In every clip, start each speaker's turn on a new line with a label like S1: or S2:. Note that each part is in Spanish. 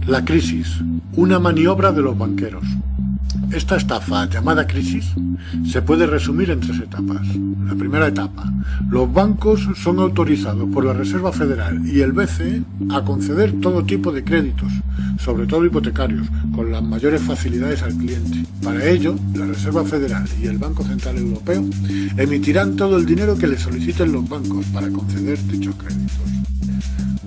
S1: La crisis, una maniobra de los banqueros. Esta estafa, llamada crisis, se puede resumir en 3 etapas. La primera etapa: los bancos son autorizados por la Reserva Federal y el BCE a conceder todo tipo de créditos, sobre todo hipotecarios, con las mayores facilidades al cliente. Para ello, la Reserva Federal y el Banco Central Europeo emitirán todo el dinero que les soliciten los bancos para conceder dichos créditos.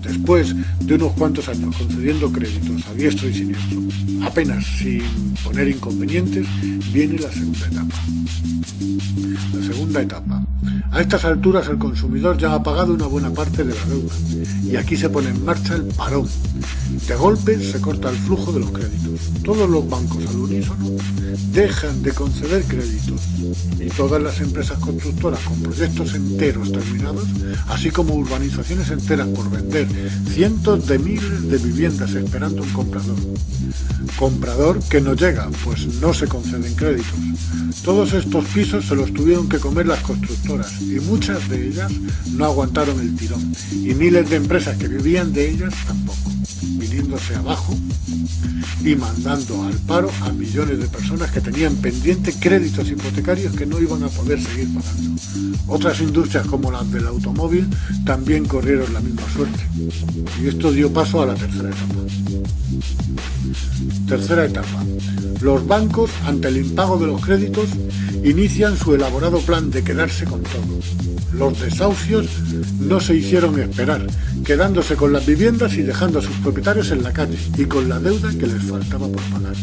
S1: Después de unos cuantos años concediendo créditos a diestro y siniestro, apenas sin poner inconvenientes, viene la segunda etapa. La segunda etapa. A estas alturas el consumidor ya ha pagado una buena parte de la deuda y aquí se pone en marcha el parón. De golpe se corta el flujo de los créditos. Todos los bancos al unísono dejan de conceder créditos y todas las empresas constructoras con proyectos enteros terminados, así como urbanizaciones enteras por vender, cientos de miles de viviendas esperando un comprador. Comprador que no llega, pues no se conceden créditos. Todos estos pisos se los tuvieron que comer las constructoras y muchas de ellas no aguantaron el tirón y miles de empresas que vivían de ellas tampoco, viniéndose abajo y mandando al paro a millones de personas que tenían pendiente créditos hipotecarios que no iban a poder seguir pagando. Otras industrias como las del automóvil también corrieron la misma suerte. Y esto dio paso a la tercera etapa. Tercera etapa. Los bancos, ante el impago de los créditos, inician su elaborado plan de quedarse con todo. Los desahucios no se hicieron esperar, quedándose con las viviendas y dejando a sus propietarios en la calle y con la deuda que les faltaba por pagar.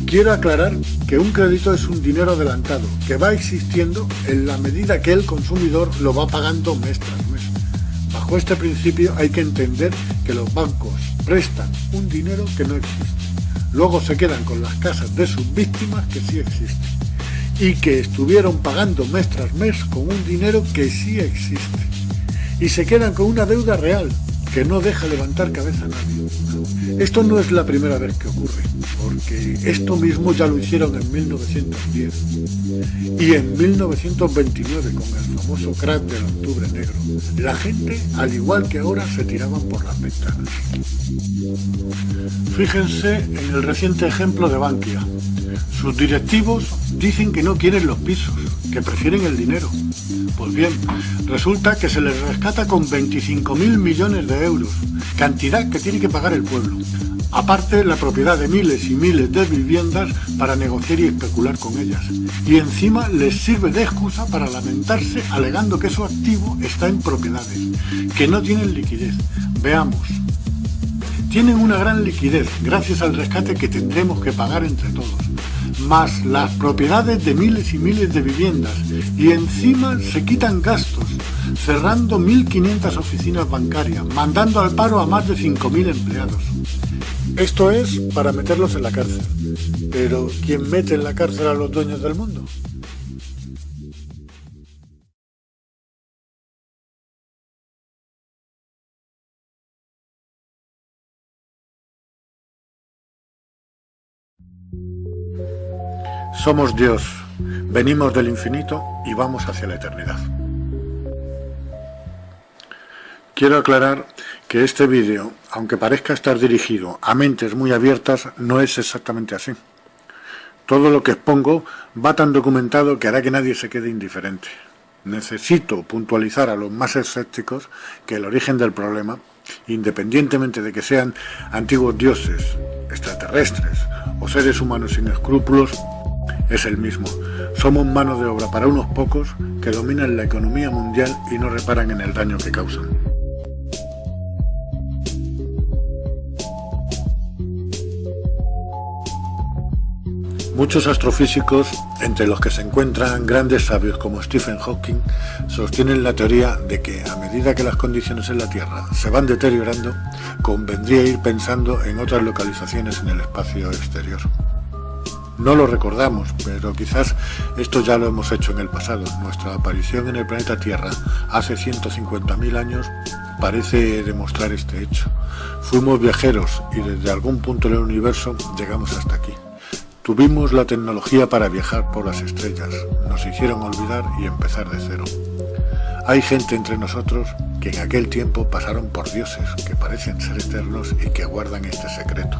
S1: Quiero aclarar que un crédito es un dinero adelantado que va existiendo en la medida que el consumidor lo va pagando mes tras mes. Bajo este principio hay que entender que los bancos prestan un dinero que no existe. Luego se quedan con las casas de sus víctimas que sí existen y que estuvieron pagando mes tras mes con un dinero que sí existe. Y se quedan con una deuda real que no deja levantar cabeza a nadie. Esto no es la primera vez que ocurre, porque esto mismo ya lo hicieron en 1910 y en 1929 con el famoso crack del Octubre Negro. La gente, al igual que ahora, se tiraban por las ventanas. Fíjense en el reciente ejemplo de Bankia. Sus directivos dicen que no quieren los pisos, que prefieren el dinero. Pues bien, resulta que se les rescata con 25.000 millones de euros, cantidad que tiene que pagar el pueblo. Aparte, la propiedad de miles y miles de viviendas para negociar y especular con ellas. Y encima les sirve de excusa para lamentarse alegando que su activo está en propiedades, que no tienen liquidez. Veamos. Tienen una gran liquidez gracias al rescate que tendremos que pagar entre todos, más las propiedades de miles y miles de viviendas, y encima se quitan gastos, cerrando 1.500 oficinas bancarias, mandando al paro a más de 5.000 empleados. Esto es para meterlos en la cárcel. Pero ¿quién mete en la cárcel a los dueños del mundo? Somos Dios, venimos del infinito y vamos hacia la eternidad. Quiero aclarar que este vídeo, aunque parezca estar dirigido a mentes muy abiertas, no es exactamente así. Todo lo que expongo va tan documentado que hará que nadie se quede indiferente. Necesito puntualizar a los más escépticos que el origen del problema, independientemente de que sean antiguos dioses, extraterrestres o seres humanos sin escrúpulos, es el mismo. Somos mano de obra para unos pocos que dominan la economía mundial y no reparan en el daño que causan. Muchos astrofísicos, entre los que se encuentran grandes sabios como Stephen Hawking, sostienen la teoría de que a medida que las condiciones en la Tierra se van deteriorando, convendría ir pensando en otras localizaciones en el espacio exterior. No lo recordamos, pero quizás esto ya lo hemos hecho en el pasado. Nuestra aparición en el planeta Tierra hace 150.000 años parece demostrar este hecho. Fuimos viajeros y desde algún punto del universo llegamos hasta aquí. Tuvimos la tecnología para viajar por las estrellas, nos hicieron olvidar y empezar de cero. Hay gente entre nosotros que en aquel tiempo pasaron por dioses que parecen ser eternos y que guardan este secreto.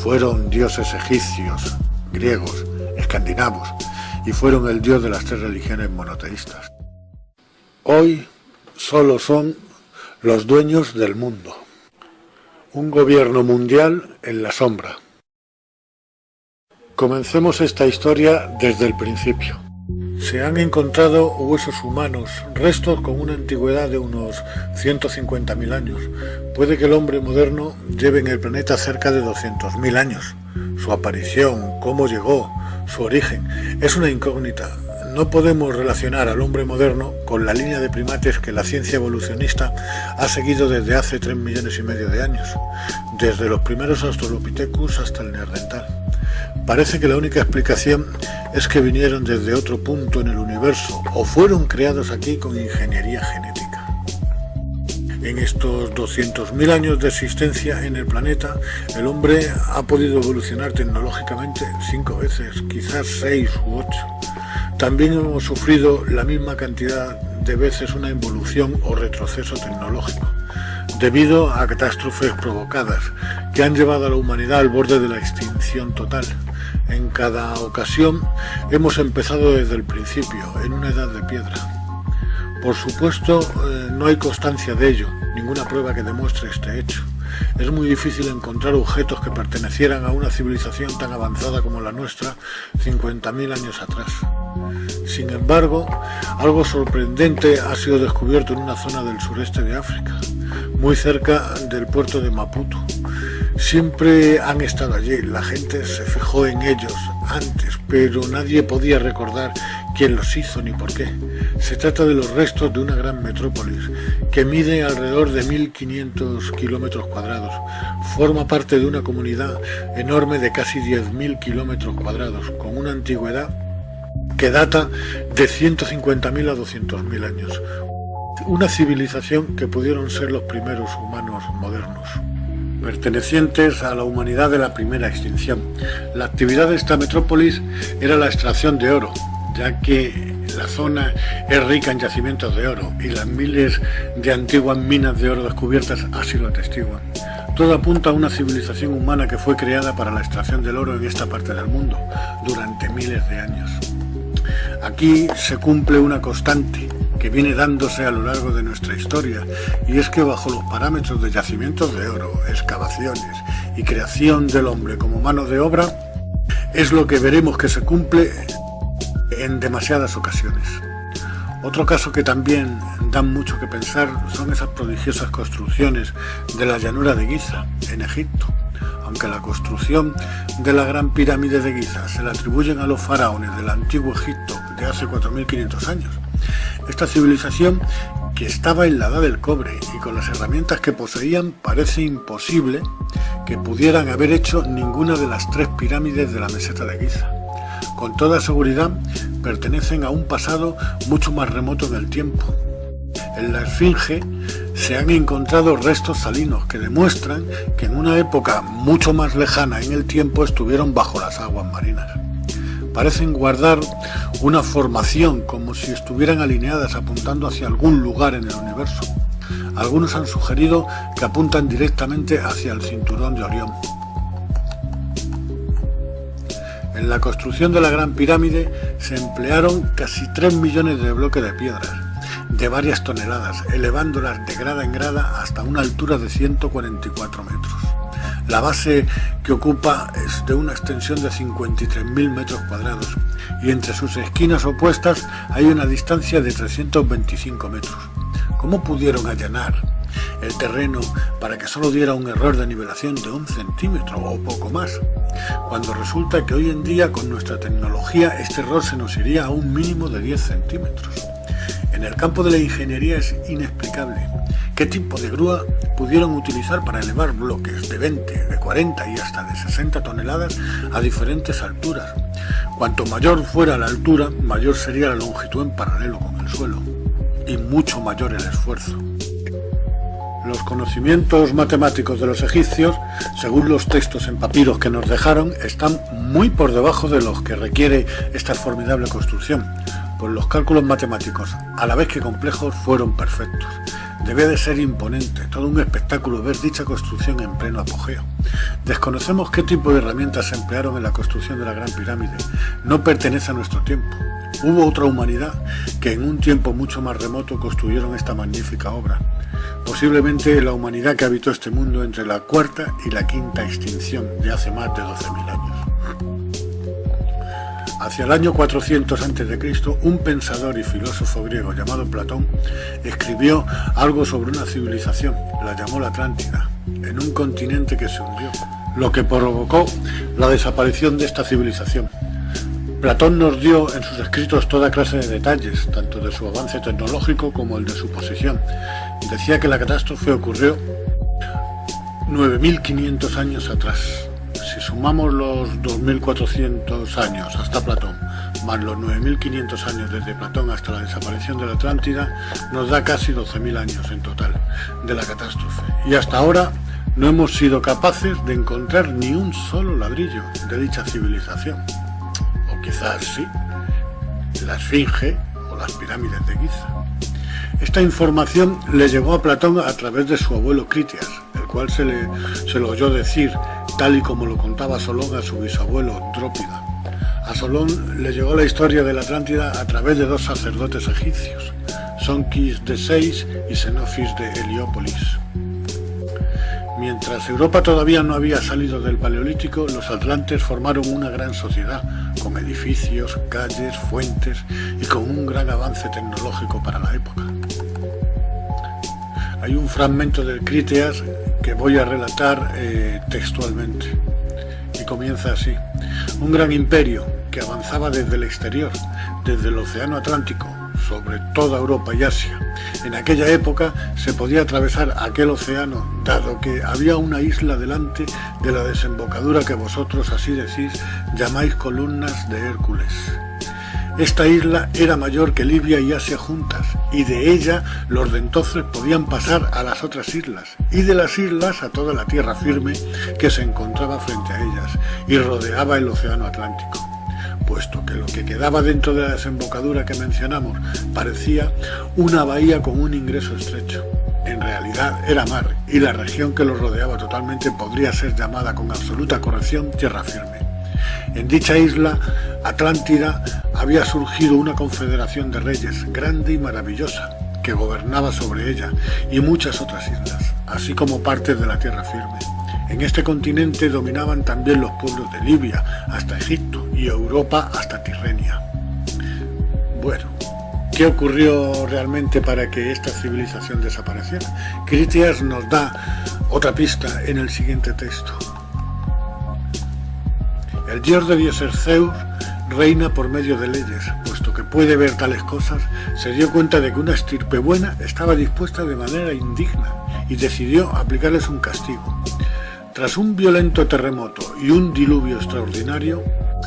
S1: Fueron dioses egipcios, griegos, escandinavos y fueron el dios de las 3 religiones monoteístas. Hoy solo son los dueños del mundo. Un gobierno mundial en la sombra. Comencemos esta historia desde el principio. Se han encontrado huesos humanos, restos con una antigüedad de unos 150.000 años. Puede que el hombre moderno lleve en el planeta cerca de 200.000 años. Su aparición, cómo llegó, su origen, es una incógnita. No podemos relacionar al hombre moderno con la línea de primates que la ciencia evolucionista ha seguido desde hace 3,5 millones de años, desde los primeros Australopithecus hasta el Neandertal. Parece que la única explicación es que vinieron desde otro punto en el universo o fueron creados aquí con ingeniería genética. En estos 200.000 años de existencia en el planeta, el hombre ha podido evolucionar tecnológicamente 5 veces, quizás 6 u 8. También hemos sufrido la misma cantidad de veces una involución o retroceso tecnológico, debido a catástrofes provocadas que han llevado a la humanidad al borde de la extinción total. En cada ocasión hemos empezado desde el principio, en una edad de piedra. Por supuesto, no hay constancia de ello, ninguna prueba que demuestre este hecho. Es muy difícil encontrar objetos que pertenecieran a una civilización tan avanzada como la nuestra 50.000 años atrás. Sin embargo, algo sorprendente ha sido descubierto en una zona del sureste de África, muy cerca del puerto de Maputo. Siempre han estado allí, la gente se fijó en ellos antes, pero nadie podía recordar quién los hizo ni por qué. Se trata de los restos de una gran metrópolis que mide alrededor de 1.500 kilómetros cuadrados. Forma parte de una comunidad enorme de casi 10.000 kilómetros cuadrados, con una antigüedad que data de 150.000 a 200.000 años. Una civilización que pudieron ser los primeros humanos modernos, pertenecientes a la humanidad de la primera extinción. La actividad de esta metrópolis era la extracción de oro, ya que la zona es rica en yacimientos de oro y las miles de antiguas minas de oro descubiertas así lo atestiguan. Todo apunta a una civilización humana que fue creada para la extracción del oro en esta parte del mundo durante miles de años. Aquí se cumple una constante que viene dándose a lo largo de nuestra historia, y es que bajo los parámetros de yacimientos de oro, excavaciones y creación del hombre como mano de obra, es lo que veremos que se cumple en demasiadas ocasiones. Otro caso que también da mucho que pensar son esas prodigiosas construcciones de la llanura de Giza, en Egipto. Aunque la construcción de la Gran Pirámide de Giza se la atribuyen a los faraones del antiguo Egipto de hace 4.500 años, esta civilización, que estaba en la edad del cobre y con las herramientas que poseían, parece imposible que pudieran haber hecho ninguna de las 3 pirámides de la meseta de Giza. Con toda seguridad pertenecen a un pasado mucho más remoto del tiempo. En la Esfinge se han encontrado restos salinos que demuestran que en una época mucho más lejana en el tiempo estuvieron bajo las aguas marinas. Parecen guardar una formación como si estuvieran alineadas apuntando hacia algún lugar en el universo. Algunos han sugerido que apuntan directamente hacia el cinturón de Orión. En la construcción de la Gran Pirámide se emplearon casi 3 millones de bloques de piedras, de varias toneladas, elevándolas de grada en grada hasta una altura de 144 metros. La base que ocupa es de una extensión de 53.000 metros cuadrados y entre sus esquinas opuestas hay una distancia de 325 metros. ¿Cómo pudieron allanar el terreno para que solo diera un error de nivelación de 1 centímetro o poco más, cuando resulta que hoy en día con nuestra tecnología este error se nos iría a un mínimo de 10 centímetros? En el campo de la ingeniería es inexplicable qué tipo de grúa pudieron utilizar para elevar bloques de 20, de 40 y hasta de 60 toneladas a diferentes alturas. Cuanto mayor fuera la altura, mayor sería la longitud en paralelo con el suelo, y mucho mayor el esfuerzo. Los conocimientos matemáticos de los egipcios, según los textos en papiros que nos dejaron, están muy por debajo de los que requiere esta formidable construcción. pues los cálculos matemáticos, a la vez que complejos, fueron perfectos. Debía de ser imponente, todo un espectáculo ver dicha construcción en pleno apogeo. Desconocemos qué tipo de herramientas se emplearon en la construcción de la Gran Pirámide, no pertenece a nuestro tiempo. Hubo otra humanidad que en un tiempo mucho más remoto construyeron esta magnífica obra. Posiblemente la humanidad que habitó este mundo entre la cuarta y la quinta extinción de hace más de 12.000 años. Hacia el año 400 a.C., un pensador y filósofo griego llamado Platón escribió algo sobre una civilización, la llamó la Atlántida, en un continente que se hundió, lo que provocó la desaparición de esta civilización. Platón nos dio en sus escritos toda clase de detalles, tanto de su avance tecnológico como el de su posición. Decía que la catástrofe ocurrió 9.500 años atrás. Si sumamos los 2.400 años hasta Platón, más los 9.500 años desde Platón hasta la desaparición de la Atlántida, nos da casi 12.000 años en total de la catástrofe. Y hasta ahora no hemos sido capaces de encontrar ni un solo ladrillo de dicha civilización. O quizás sí, la Esfinge o las pirámides de Giza. Esta información le llegó a Platón a través de su abuelo Critias, el cual se lo oyó decir, tal y como lo contaba Solón a su bisabuelo Drópida. A Solón le llegó la historia de la Atlántida a través de dos sacerdotes egipcios, Sonquis de Seis y Xenofis de Heliópolis. Mientras Europa todavía no había salido del Paleolítico, los atlantes formaron una gran sociedad, con edificios, calles, fuentes y con un gran avance tecnológico para la época. Hay un fragmento del Critias que voy a relatar textualmente, y comienza así. Un gran imperio que avanzaba desde el exterior, desde el Océano Atlántico, sobre toda Europa y Asia. En aquella época se podía atravesar aquel océano, dado que había una isla delante de la desembocadura que vosotros, así decís, llamáis columnas de Hércules. Esta isla era mayor que Libia y Asia juntas, y de ella los de entonces podían pasar a las otras islas, y de las islas a toda la tierra firme que se encontraba frente a ellas, y rodeaba el océano Atlántico. Puesto que lo que quedaba dentro de la desembocadura que mencionamos parecía una bahía con un ingreso estrecho. En realidad era mar, y la región que lo rodeaba totalmente podría ser llamada con absoluta corrección tierra firme. En dicha isla Atlántida había surgido una confederación de reyes grande y maravillosa que gobernaba sobre ella y muchas otras islas, así como partes de la tierra firme. En este continente dominaban también los pueblos de Libia hasta Egipto y Europa hasta Tirrenia. Bueno, ¿qué ocurrió realmente para que esta civilización desapareciera? Critias nos da otra pista en el siguiente texto. El dios de dioses Zeus reina por medio de leyes, puesto que puede ver tales cosas, se dio cuenta de que una estirpe buena estaba dispuesta de manera indigna y decidió aplicarles un castigo. Tras un violento terremoto y un diluvio extraordinario,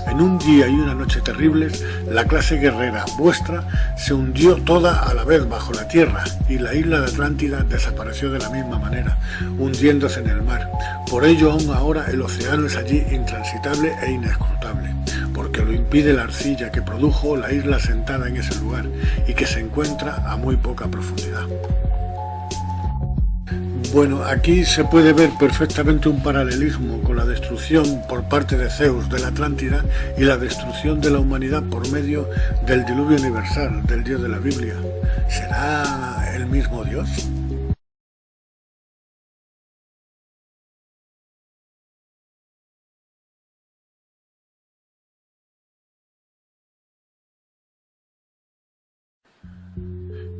S1: en un día y una noche terribles, la clase guerrera vuestra se hundió toda a la vez bajo la tierra y la isla de Atlántida desapareció de la misma manera, hundiéndose en el mar. Por ello aún ahora el océano es allí intransitable e inescrutable, porque lo impide la arcilla que produjo la isla sentada en ese lugar y que se encuentra a muy poca profundidad. Bueno, aquí se puede ver perfectamente un paralelismo con la destrucción por parte de Zeus de la Atlántida y la destrucción de la humanidad por medio del diluvio universal, del Dios de la Biblia. ¿Será el mismo Dios?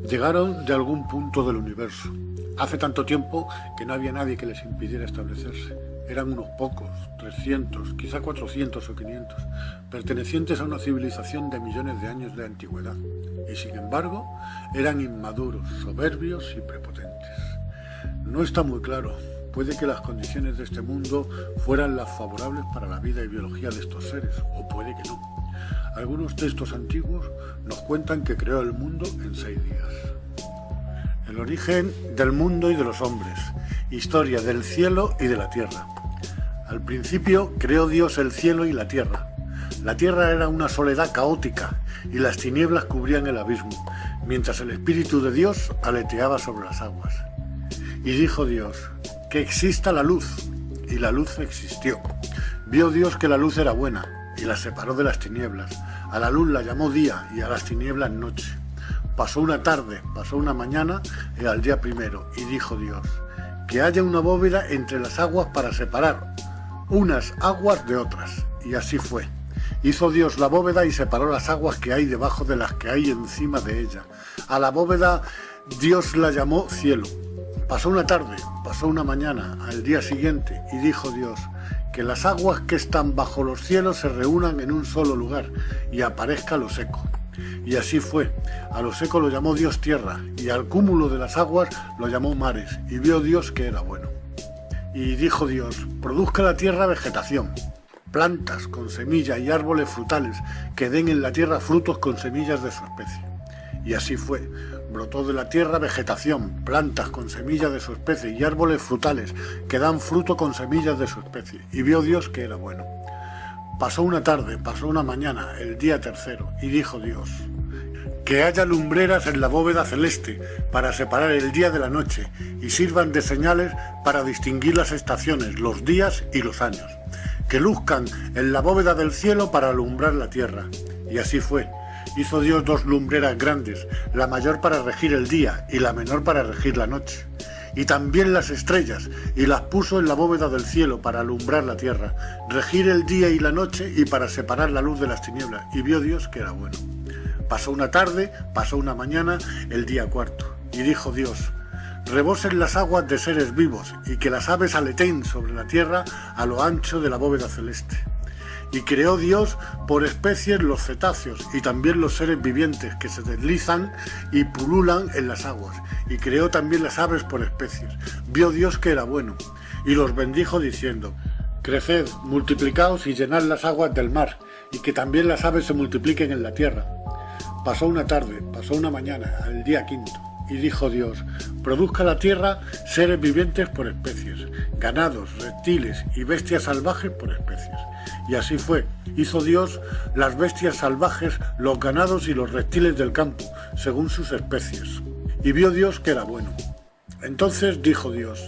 S1: Llegaron de algún punto del universo. Hace tanto tiempo que no había nadie que les impidiera establecerse. Eran unos pocos, 300, quizá 400 o 500, pertenecientes a una civilización de millones de años de antigüedad. Y sin embargo, eran inmaduros, soberbios y prepotentes. No está muy claro. Puede que las condiciones de este mundo fueran las favorables para la vida y biología de estos seres, o puede que no. Algunos textos antiguos nos cuentan que creó el mundo en 6 días. El origen del mundo y de los hombres, historia del cielo y de la tierra. Al principio creó Dios el cielo y la tierra. La tierra era una soledad caótica y las tinieblas cubrían el abismo, mientras el Espíritu de Dios aleteaba sobre las aguas. Y dijo Dios, que exista la luz, y la luz existió. Vio Dios que la luz era buena, y la separó de las tinieblas. A la luz la llamó día, y a las tinieblas noche. Pasó una tarde, pasó una mañana, y al día primero, y dijo Dios, que haya una bóveda entre las aguas para separar unas aguas de otras. Y así fue. Hizo Dios la bóveda y separó las aguas que hay debajo de las que hay encima de ella. A la bóveda Dios la llamó cielo. Pasó una tarde, pasó una mañana, al día siguiente, y dijo Dios, que las aguas que están bajo los cielos se reúnan en un solo lugar, y aparezca lo seco. Y así fue. A lo seco lo llamó Dios tierra, y al cúmulo de las aguas lo llamó mares, y vio Dios que era bueno. Y dijo Dios, produzca la tierra vegetación, plantas con semilla y árboles frutales, que den en la tierra frutos con semillas de su especie. Y así fue. Brotó de la tierra vegetación, plantas con semillas de su especie y árboles frutales, que dan fruto con semillas de su especie. Y vio Dios que era bueno. Pasó una tarde, pasó una mañana, el día tercero, y dijo Dios, que haya lumbreras en la bóveda celeste para separar el día de la noche y sirvan de señales para distinguir las estaciones, los días y los años, que luzcan en la bóveda del cielo para alumbrar la tierra. Y así fue. Hizo Dios dos lumbreras grandes, la mayor para regir el día y la menor para regir la noche. Y también las estrellas, y las puso en la bóveda del cielo para alumbrar la tierra, regir el día y la noche y para separar la luz de las tinieblas. Y vio Dios que era bueno. Pasó una tarde, pasó una mañana, el día cuarto. Y dijo Dios, rebosen las aguas de seres vivos, y que las aves aleteen sobre la tierra a lo ancho de la bóveda celeste. Y creó Dios por especies los cetáceos y también los seres vivientes que se deslizan y pululan en las aguas. Y creó también las aves por especies. Vio Dios que era bueno. Y los bendijo diciendo, creced, multiplicaos y llenad las aguas del mar, y que también las aves se multipliquen en la tierra. Pasó una tarde, pasó una mañana, el día quinto. Y dijo Dios, produzca la tierra seres vivientes por especies, ganados, reptiles y bestias salvajes por especies. Y así fue. Hizo Dios las bestias salvajes, los ganados y los reptiles del campo, según sus especies. Y vio Dios que era bueno. Entonces dijo Dios,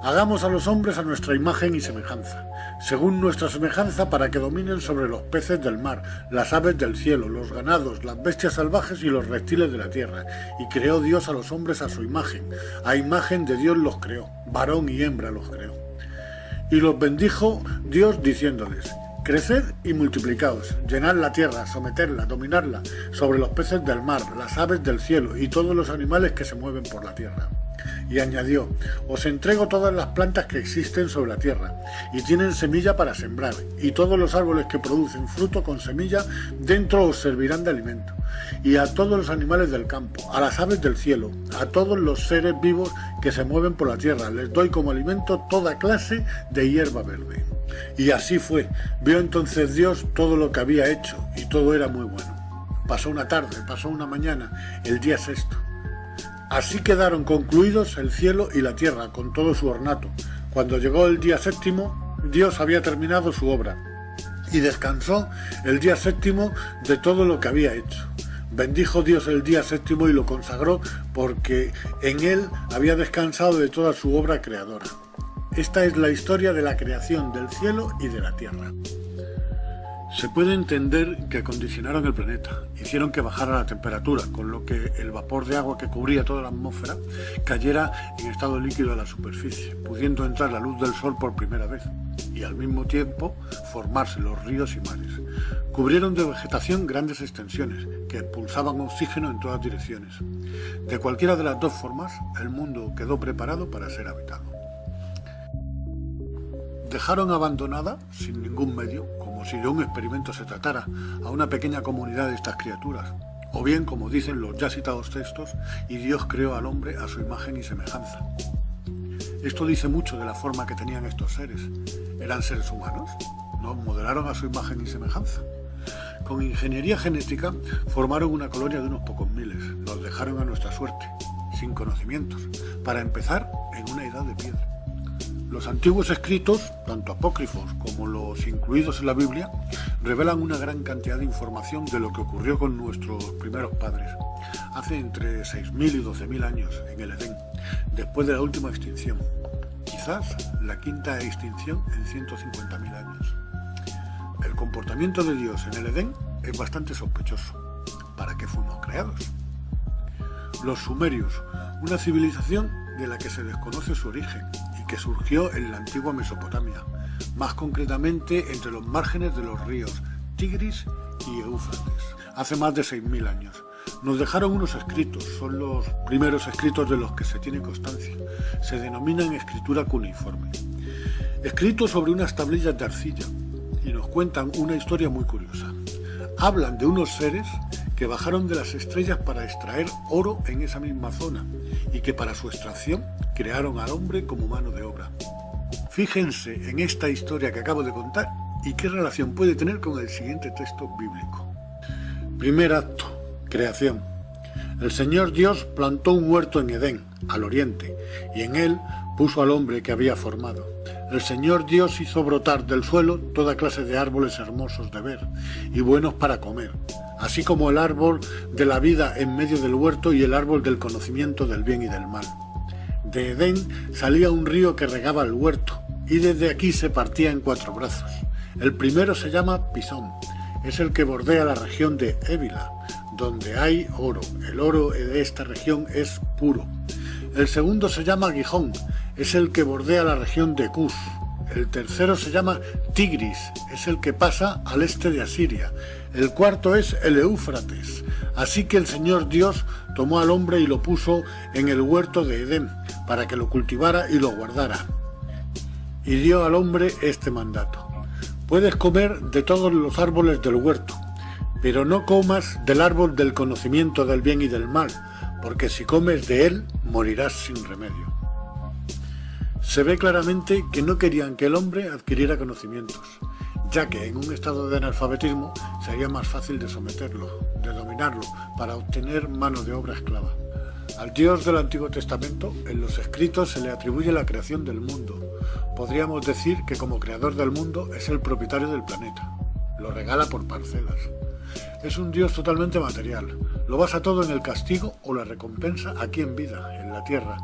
S1: hagamos a los hombres a nuestra imagen y semejanza, según nuestra semejanza, para que dominen sobre los peces del mar, las aves del cielo, los ganados, las bestias salvajes y los reptiles de la tierra. Y creó Dios a los hombres a su imagen. A imagen de Dios los creó, varón y hembra los creó. Y los bendijo Dios diciéndoles, creced y multiplicaos, llenad la tierra, someterla, dominarla, sobre los peces del mar, las aves del cielo y todos los animales que se mueven por la tierra. Y añadió, os entrego todas las plantas que existen sobre la tierra, y tienen semilla para sembrar, y todos los árboles que producen fruto con semilla, dentro os servirán de alimento, y a todos los animales del campo, a las aves del cielo, a todos los seres vivos que se mueven por la tierra, les doy como alimento toda clase de hierba verde. Y así fue. Vio entonces Dios todo lo que había hecho, y todo era muy bueno. Pasó una tarde, pasó una mañana, el día sexto. Así quedaron concluidos el cielo y la tierra con todo su ornato. Cuando llegó el día séptimo, Dios había terminado su obra y descansó el día séptimo de todo lo que había hecho. Bendijo Dios el día séptimo y lo consagró porque en él había descansado de toda su obra creadora. Esta es la historia de la creación del cielo y de la tierra. Se puede entender que acondicionaron el planeta, hicieron que bajara la temperatura, con lo que el vapor de agua que cubría toda la atmósfera cayera en estado líquido a la superficie, pudiendo entrar la luz del sol por primera vez, y al mismo tiempo formarse los ríos y mares. Cubrieron de vegetación grandes extensiones, que expulsaban oxígeno en todas direcciones. De cualquiera de las dos formas, el mundo quedó preparado para ser habitado. Dejaron abandonada, sin ningún medio, como si de un experimento se tratara, a una pequeña comunidad de estas criaturas. O bien, como dicen los ya citados textos, y Dios creó al hombre a su imagen y semejanza. Esto dice mucho de la forma que tenían estos seres. ¿Eran seres humanos? Nos modelaron a su imagen y semejanza. Con ingeniería genética formaron una colonia de unos pocos miles. Nos dejaron a nuestra suerte, sin conocimientos, para empezar en una edad de piedra. Los antiguos escritos, tanto apócrifos como los incluidos en la Biblia, revelan una gran cantidad de información de lo que ocurrió con nuestros primeros padres, hace entre 6.000 y 12.000 años en el Edén, después de la última extinción, quizás la quinta extinción en 150.000 años. El comportamiento de Dios en el Edén es bastante sospechoso. ¿Para qué fuimos creados? Los sumerios, una civilización de la que se desconoce su origen y que surgió en la antigua Mesopotamia, más concretamente entre los márgenes de los ríos Tigris y Éufrates, hace más de 6.000 años. Nos dejaron unos escritos, son los primeros escritos de los que se tiene constancia. Se denominan escritura cuneiforme. Escritos sobre unas tablillas de arcilla, y nos cuentan una historia muy curiosa. Hablan de unos seres que bajaron de las estrellas para extraer oro en esa misma zona y que para su extracción crearon al hombre como mano de obra. Fíjense en esta historia que acabo de contar y qué relación puede tener con el siguiente texto bíblico. Primer acto, creación. El Señor Dios plantó un huerto en Edén, al oriente, y en él puso al hombre que había formado. El Señor Dios hizo brotar del suelo toda clase de árboles hermosos de ver y buenos para comer, así como el árbol de la vida en medio del huerto y el árbol del conocimiento del bien y del mal. De Edén salía un río que regaba el huerto, y desde aquí se partía en 4 brazos. El primero se llama Pisón, es el que bordea la región de Évila, donde hay oro. El oro de esta región es puro. El segundo se llama Gijón, es el que bordea la región de Cus. El tercero se llama Tigris, es el que pasa al este de Asiria. El cuarto es el Éufrates. Así que el Señor Dios tomó al hombre y lo puso en el huerto de Edén, para que lo cultivara y lo guardara. Y dio al hombre este mandato: puedes comer de todos los árboles del huerto, pero no comas del árbol del conocimiento del bien y del mal, porque si comes de él, morirás sin remedio. Se ve claramente que no querían que el hombre adquiriera conocimientos, ya que en un estado de analfabetismo sería más fácil de someterlo, de dominarlo, para obtener mano de obra esclava. Al Dios del Antiguo Testamento, en los escritos se le atribuye la creación del mundo. Podríamos decir que como creador del mundo es el propietario del planeta. Lo regala por parcelas. Es un Dios totalmente material. Lo basa todo en el castigo o la recompensa aquí en vida, en la tierra.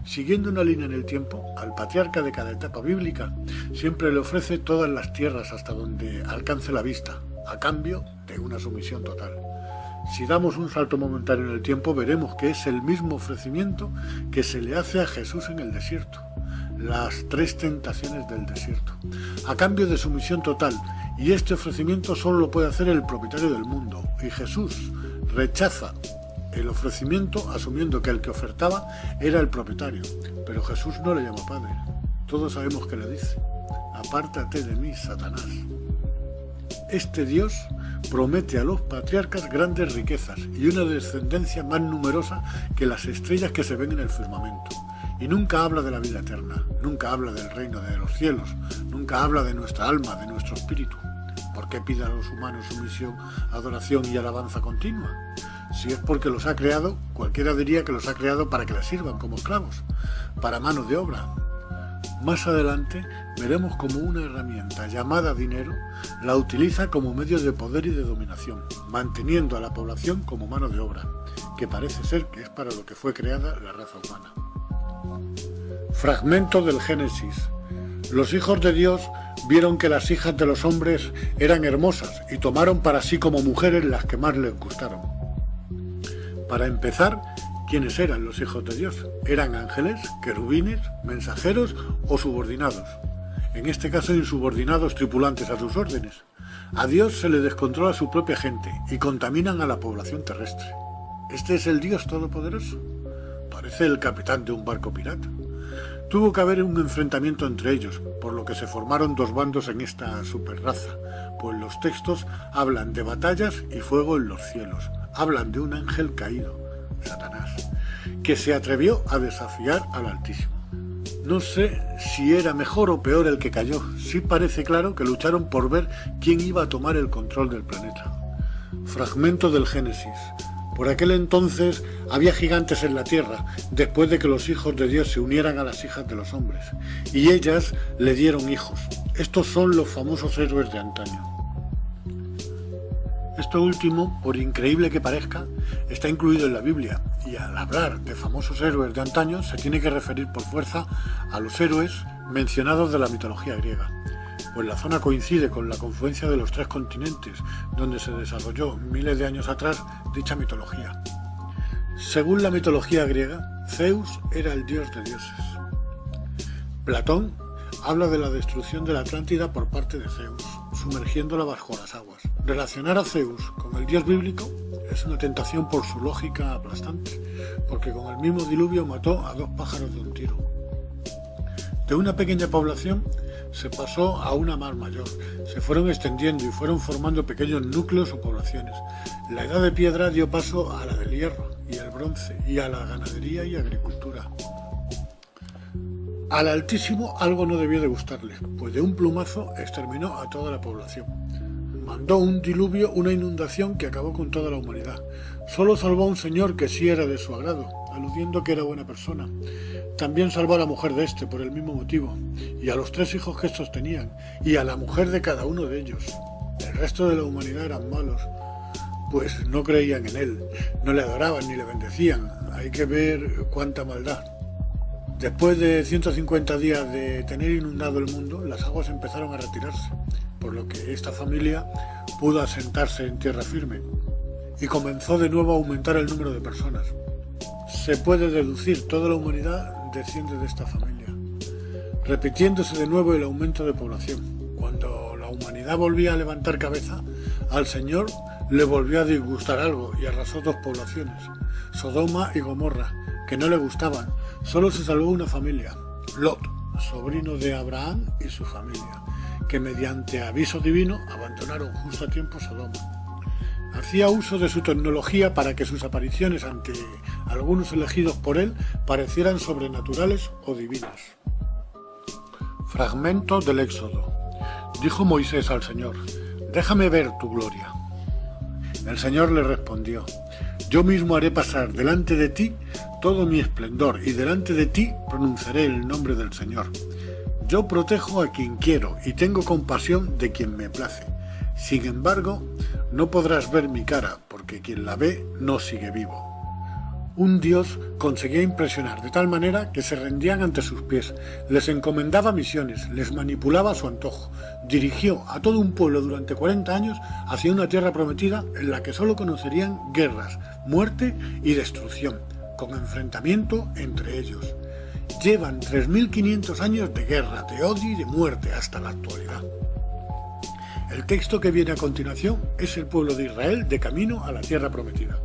S1: Siguiendo una línea en el tiempo, al patriarca de cada etapa bíblica siempre le ofrece todas las tierras hasta donde alcance la vista, a cambio de una sumisión total. Si damos un salto momentáneo en el tiempo, veremos que es el mismo ofrecimiento que se le hace a Jesús en el desierto. Las 3 tentaciones del desierto, a cambio de sumisión total, y este ofrecimiento solo lo puede hacer el propietario del mundo, y Jesús rechaza el ofrecimiento asumiendo que el que ofertaba era el propietario, pero Jesús no le llama padre. Todos sabemos que le dice: apártate de mí, Satanás. Este Dios promete a los patriarcas grandes riquezas y una descendencia más numerosa que las estrellas que se ven en el firmamento. Y nunca habla de la vida eterna, nunca habla del reino de los cielos, nunca habla de nuestra alma, de nuestro espíritu. ¿Por qué pide a los humanos sumisión, adoración y alabanza continua? Si es porque los ha creado, cualquiera diría que los ha creado para que les sirvan como esclavos, para mano de obra. Más adelante veremos cómo una herramienta llamada dinero la utiliza como medio de poder y de dominación, manteniendo a la población como mano de obra, que parece ser que es para lo que fue creada la raza humana. Fragmento del Génesis. Los hijos de Dios vieron que las hijas de los hombres eran hermosas y tomaron para sí como mujeres las que más les gustaron. Para empezar, ¿quiénes eran los hijos de Dios? ¿Eran ángeles, querubines, mensajeros o subordinados? En este caso, insubordinados tripulantes a sus órdenes. A Dios se le descontrola su propia gente y contaminan a la población terrestre. ¿Este es el Dios Todopoderoso? Parece el capitán de un barco pirata. Tuvo que haber un enfrentamiento entre ellos, por lo que se formaron 2 bandos en esta superraza, pues los textos hablan de batallas y fuego en los cielos. Hablan de un ángel caído, Satanás, que se atrevió a desafiar al Altísimo. No sé si era mejor o peor el que cayó. Sí parece claro que lucharon por ver quién iba a tomar el control del planeta. Fragmento del Génesis. Por aquel entonces había gigantes en la tierra, después de que los hijos de Dios se unieran a las hijas de los hombres, y ellas le dieron hijos. Estos son los famosos héroes de antaño. Esto último, por increíble que parezca, está incluido en la Biblia, y al hablar de famosos héroes de antaño se tiene que referir por fuerza a los héroes mencionados de la mitología griega, pues la zona coincide con la confluencia de los 3 continentes, donde se desarrolló miles de años atrás dicha mitología. Según la mitología griega, Zeus era el dios de dioses. Platón habla de la destrucción de la Atlántida por parte de Zeus, sumergiéndola bajo las aguas. Relacionar a Zeus con el dios bíblico es una tentación por su lógica aplastante, porque con el mismo diluvio mató a 2 pájaros de un tiro. De una pequeña población se pasó a una mar mayor, se fueron extendiendo y fueron formando pequeños núcleos o poblaciones. La edad de piedra dio paso a la del hierro y el bronce y a la ganadería y agricultura. Al Altísimo algo no debió de gustarle, pues de un plumazo exterminó a toda la población. Mandó un diluvio, una inundación que acabó con toda la humanidad. Solo salvó a un señor que sí era de su agrado, aludiendo que era buena persona. También salvó a la mujer de este por el mismo motivo, y a los 3 hijos que estos tenían, y a la mujer de cada uno de ellos. El resto de la humanidad eran malos, pues no creían en él, no le adoraban ni le bendecían. Hay que ver cuánta maldad. Después de 150 días de tener inundado el mundo, las aguas empezaron a retirarse, por lo que esta familia pudo asentarse en tierra firme, y comenzó de nuevo a aumentar el número de personas. Se puede deducir, toda la humanidad desciende de esta familia, repitiéndose de nuevo el aumento de población. Cuando la humanidad volvía a levantar cabeza, al Señor le volvió a disgustar algo y arrasó 2 poblaciones, Sodoma y Gomorra, que no le gustaban. Solo se salvó una familia, Lot, sobrino de Abraham y su familia, que mediante aviso divino abandonaron justo a tiempo Sodoma. Hacía uso de su tecnología para que sus apariciones ante algunos elegidos por él parecieran sobrenaturales o divinas. Fragmento del Éxodo. Dijo Moisés al Señor: «Déjame ver tu gloria». El Señor le respondió: «Yo mismo haré pasar delante de ti todo mi esplendor, y delante de ti pronunciaré el nombre del Señor. Yo protejo a quien quiero y tengo compasión de quien me place. Sin embargo, no podrás ver mi cara, porque quien la ve no sigue vivo». Un dios conseguía impresionar de tal manera que se rendían ante sus pies, les encomendaba misiones, les manipulaba a su antojo, dirigió a todo un pueblo durante 40 años hacia una tierra prometida en la que solo conocerían guerras, muerte y destrucción, con enfrentamiento entre ellos. Llevan 3.500 años de guerra, de odio y de muerte hasta la actualidad. El texto que viene a continuación es el pueblo de Israel de camino a la tierra prometida.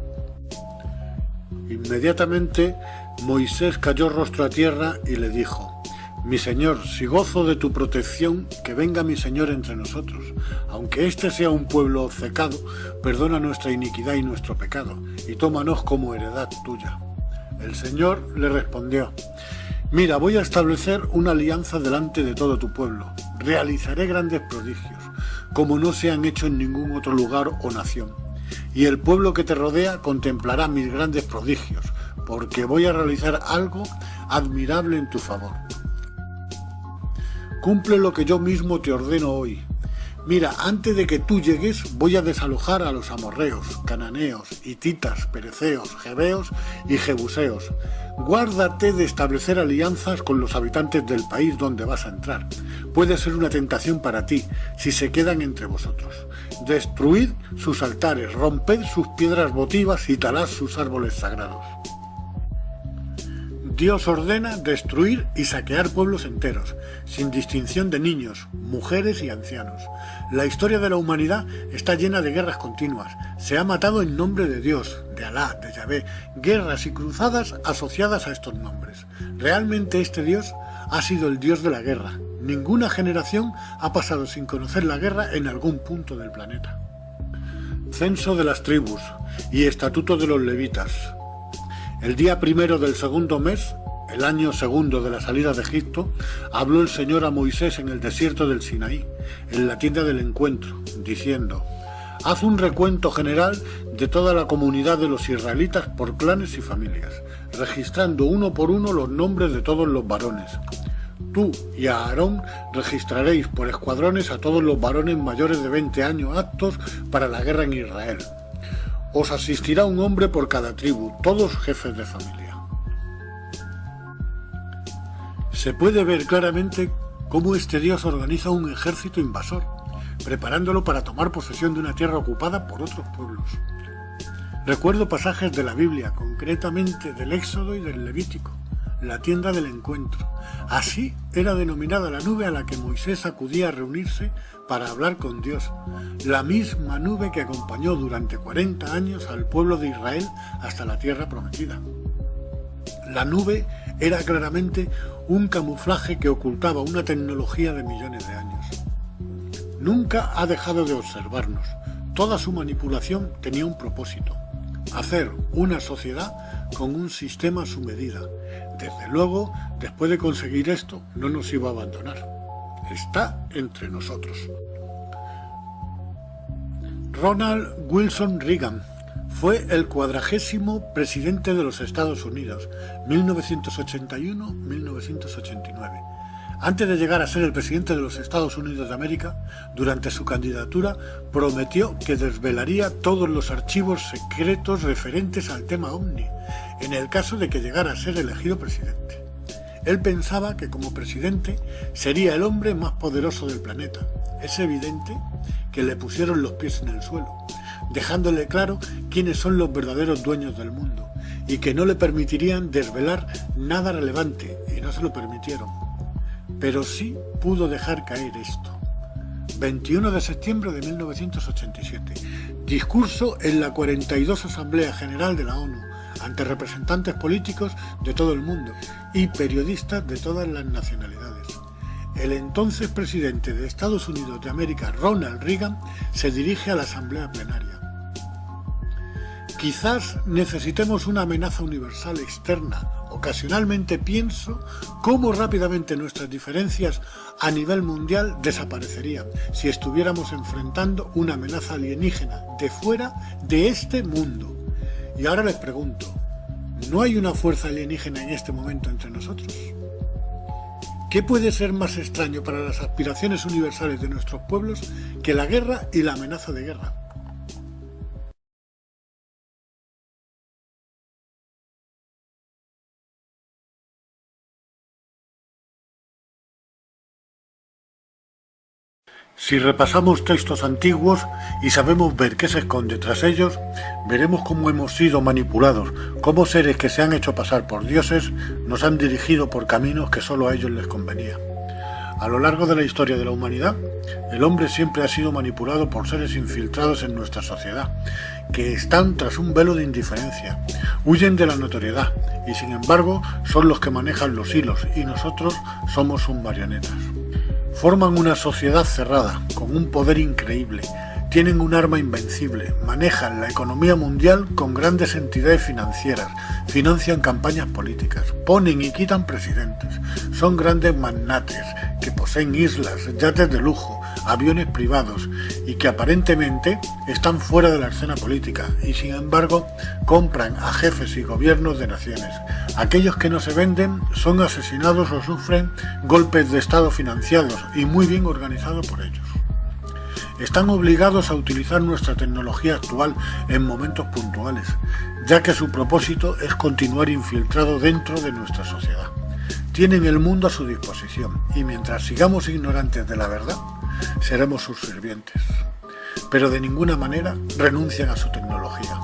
S1: Inmediatamente Moisés cayó rostro a tierra y le dijo: «Mi señor, si gozo de tu protección, que venga mi señor entre nosotros. Aunque este sea un pueblo obcecado, perdona nuestra iniquidad y nuestro pecado, y tómanos como heredad tuya». El Señor le respondió: «Mira, voy a establecer una alianza delante de todo tu pueblo. Realizaré grandes prodigios, como no se han hecho en ningún otro lugar o nación. Y el pueblo que te rodea contemplará mis grandes prodigios, porque voy a realizar algo admirable en tu favor. Cumple lo que yo mismo te ordeno hoy. Mira, antes de que tú llegues voy a desalojar a los amorreos, cananeos, hititas, pereceos, jebeos y jebuseos. Guárdate de establecer alianzas con los habitantes del país donde vas a entrar. Puede ser una tentación para ti si se quedan entre vosotros. Destruid sus altares, romped sus piedras votivas y talad sus árboles sagrados». Dios ordena destruir y saquear pueblos enteros, sin distinción de niños, mujeres y ancianos. La historia de la humanidad está llena de guerras continuas. Se ha matado en nombre de Dios, de Alá, de Yahvé, guerras y cruzadas asociadas a estos nombres. Realmente este Dios ha sido el Dios de la guerra. Ninguna generación ha pasado sin conocer la guerra en algún punto del planeta. Censo de las tribus y estatuto de los levitas. El día 1 del segundo mes, el año segundo de la salida de Egipto, habló el Señor a Moisés en el desierto del Sinaí, en la tienda del encuentro, diciendo: Haz un recuento general de toda la comunidad de los israelitas por clanes y familias, registrando uno por uno los nombres de todos los varones. Tú y Aarón registraréis por escuadrones a todos los varones mayores de 20 años aptos para la guerra en Israel. Os asistirá un hombre por cada tribu, todos jefes de familia. Se puede ver claramente cómo este Dios organiza un ejército invasor, preparándolo para tomar posesión de una tierra ocupada por otros pueblos. Recuerdo pasajes de la Biblia, concretamente del Éxodo y del Levítico, la tienda del encuentro. Así era denominada la nube a la que Moisés acudía a reunirse para hablar con Dios, la misma nube que acompañó durante 40 años al pueblo de Israel hasta la tierra prometida. La nube era claramente un camuflaje que ocultaba una tecnología de millones de años. Nunca ha dejado de observarnos. Toda su manipulación tenía un propósito: hacer una sociedad con un sistema a su medida. Desde luego, después de conseguir esto, no nos iba a abandonar. Está entre nosotros. Ronald Wilson Reagan fue el 40º presidente de los Estados Unidos, 1981-1989. Antes de llegar a ser el presidente de los Estados Unidos de América, durante su candidatura prometió que desvelaría todos los archivos secretos referentes al tema OVNI, en el caso de que llegara a ser elegido presidente. Él pensaba que como presidente sería el hombre más poderoso del planeta. Es evidente que le pusieron los pies en el suelo, dejándole claro quiénes son los verdaderos dueños del mundo, y que no le permitirían desvelar nada relevante, y no se lo permitieron. Pero sí pudo dejar caer esto. 21 de septiembre de 1987. Discurso en la 42 Asamblea General de la ONU, ante representantes políticos de todo el mundo y periodistas de todas las nacionalidades. El entonces presidente de Estados Unidos de América, Ronald Reagan, se dirige a la Asamblea Plenaria. Quizás necesitemos una amenaza universal externa. Ocasionalmente pienso cómo rápidamente nuestras diferencias a nivel mundial desaparecerían si estuviéramos enfrentando una amenaza alienígena de fuera de este mundo. Y ahora les pregunto, ¿no hay una fuerza alienígena en este momento entre nosotros? ¿Qué puede ser más extraño para las aspiraciones universales de nuestros pueblos que la guerra y la amenaza de guerra? Si repasamos textos antiguos y sabemos ver qué se esconde tras ellos, veremos cómo hemos sido manipulados, cómo seres que se han hecho pasar por dioses nos han dirigido por caminos que solo a ellos les convenía. A lo largo de la historia de la humanidad, el hombre siempre ha sido manipulado por seres infiltrados en nuestra sociedad, que están tras un velo de indiferencia, huyen de la notoriedad y sin embargo son los que manejan los hilos y nosotros somos sus marionetas. Forman una sociedad cerrada, con un poder increíble, tienen un arma invencible, manejan la economía mundial con grandes entidades financieras, financian campañas políticas, ponen y quitan presidentes, son grandes magnates que poseen islas, yates de lujo, aviones privados y que aparentemente están fuera de la escena política y sin embargo compran a jefes y gobiernos de naciones. Aquellos que no se venden son asesinados o sufren golpes de estado financiados y muy bien organizados por ellos. Están obligados a utilizar nuestra tecnología actual en momentos puntuales, ya que su propósito es continuar infiltrado dentro de nuestra sociedad. Tienen el mundo a su disposición y mientras sigamos ignorantes de la verdad, seremos sus sirvientes. Pero de ninguna manera renuncian a su tecnología.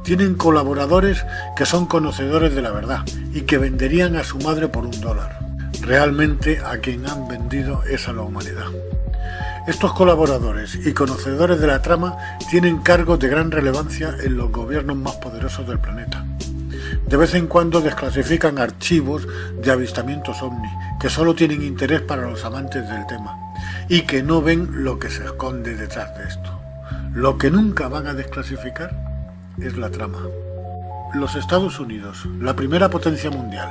S1: Tienen colaboradores que son conocedores de la verdad y que venderían a su madre por $1. Realmente a quien han vendido es a la humanidad. Estos colaboradores y conocedores de la trama tienen cargos de gran relevancia en los gobiernos más poderosos del planeta. De vez en cuando desclasifican archivos de avistamientos OVNI que solo tienen interés para los amantes del tema y que no ven lo que se esconde detrás de esto. Lo que nunca van a desclasificar es la trama. Los Estados Unidos, la primera potencia mundial.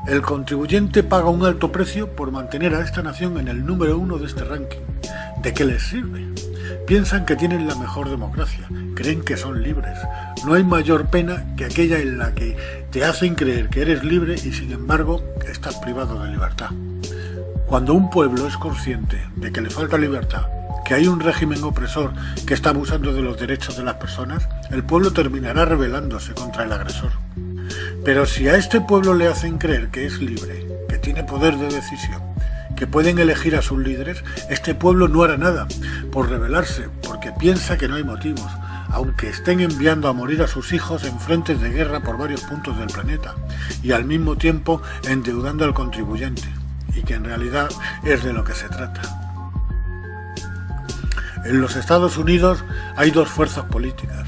S1: El contribuyente paga un alto precio por mantener a esta nación en el número 1 de este ranking. ¿De qué les sirve? Piensan que tienen la mejor democracia, creen que son libres. No hay mayor pena que aquella en la que te hacen creer que eres libre y sin embargo estás privado de libertad. Cuando un pueblo es consciente de que le falta libertad, que hay un régimen opresor que está abusando de los derechos de las personas, el pueblo terminará rebelándose contra el agresor. Pero si a este pueblo le hacen creer que es libre, que tiene poder de decisión, que pueden elegir a sus líderes, este pueblo no hará nada por rebelarse, porque piensa que no hay motivos, aunque estén enviando a morir a sus hijos en frentes de guerra por varios puntos del planeta, y al mismo tiempo endeudando al contribuyente, y que en realidad es de lo que se trata. En los Estados Unidos hay dos fuerzas políticas,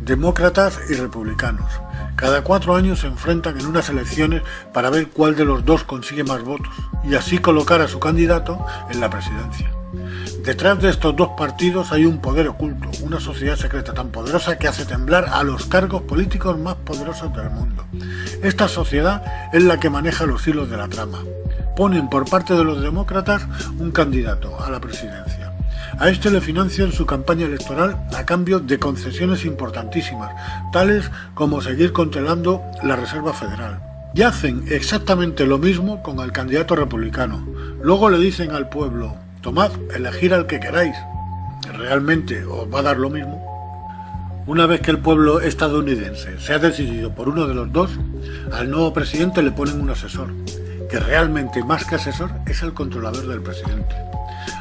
S1: demócratas y republicanos. Cada 4 años se enfrentan en unas elecciones para ver cuál de los dos consigue más votos y así colocar a su candidato en la presidencia. Detrás de estos dos partidos hay un poder oculto, una sociedad secreta tan poderosa que hace temblar a los cargos políticos más poderosos del mundo. Esta sociedad es la que maneja los hilos de la trama. Ponen por parte de los demócratas un candidato a la presidencia. A este le financian su campaña electoral a cambio de concesiones importantísimas, tales como seguir controlando la Reserva Federal. Y hacen exactamente lo mismo con el candidato republicano. Luego le dicen al pueblo, tomad, elegir al que queráis. ¿Realmente os va a dar lo mismo? Una vez que el pueblo estadounidense se ha decidido por uno de los dos, al nuevo presidente le ponen un asesor, que realmente más que asesor es el controlador del presidente.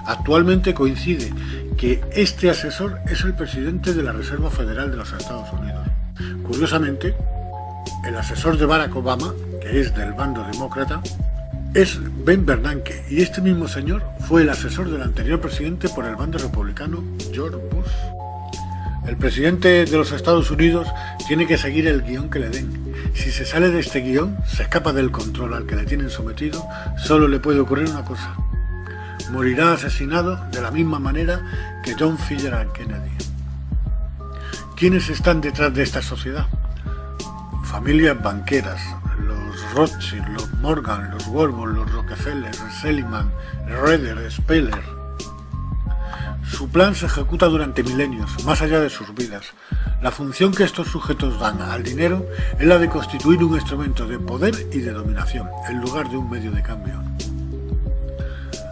S1: Actualmente coincide que este asesor es el presidente de la Reserva Federal de los Estados Unidos. Curiosamente, el asesor de Barack Obama, que es del bando demócrata, es Ben Bernanke, y este mismo señor fue el asesor del anterior presidente por el bando republicano, George Bush. El presidente de los Estados Unidos tiene que seguir el guión que le den. Si se sale de este guión, se escapa del control al que le tienen sometido, solo le puede ocurrir una cosa: morirá asesinado de la misma manera que John F. Kennedy. ¿Quiénes están detrás de esta sociedad? Familias banqueras, los Rothschild, los Morgan, los Warburg, los Rockefeller, Seligman, Reder, Speller. Su plan se ejecuta durante milenios, más allá de sus vidas. La función que estos sujetos dan al dinero es la de constituir un instrumento de poder y de dominación, en lugar de un medio de cambio.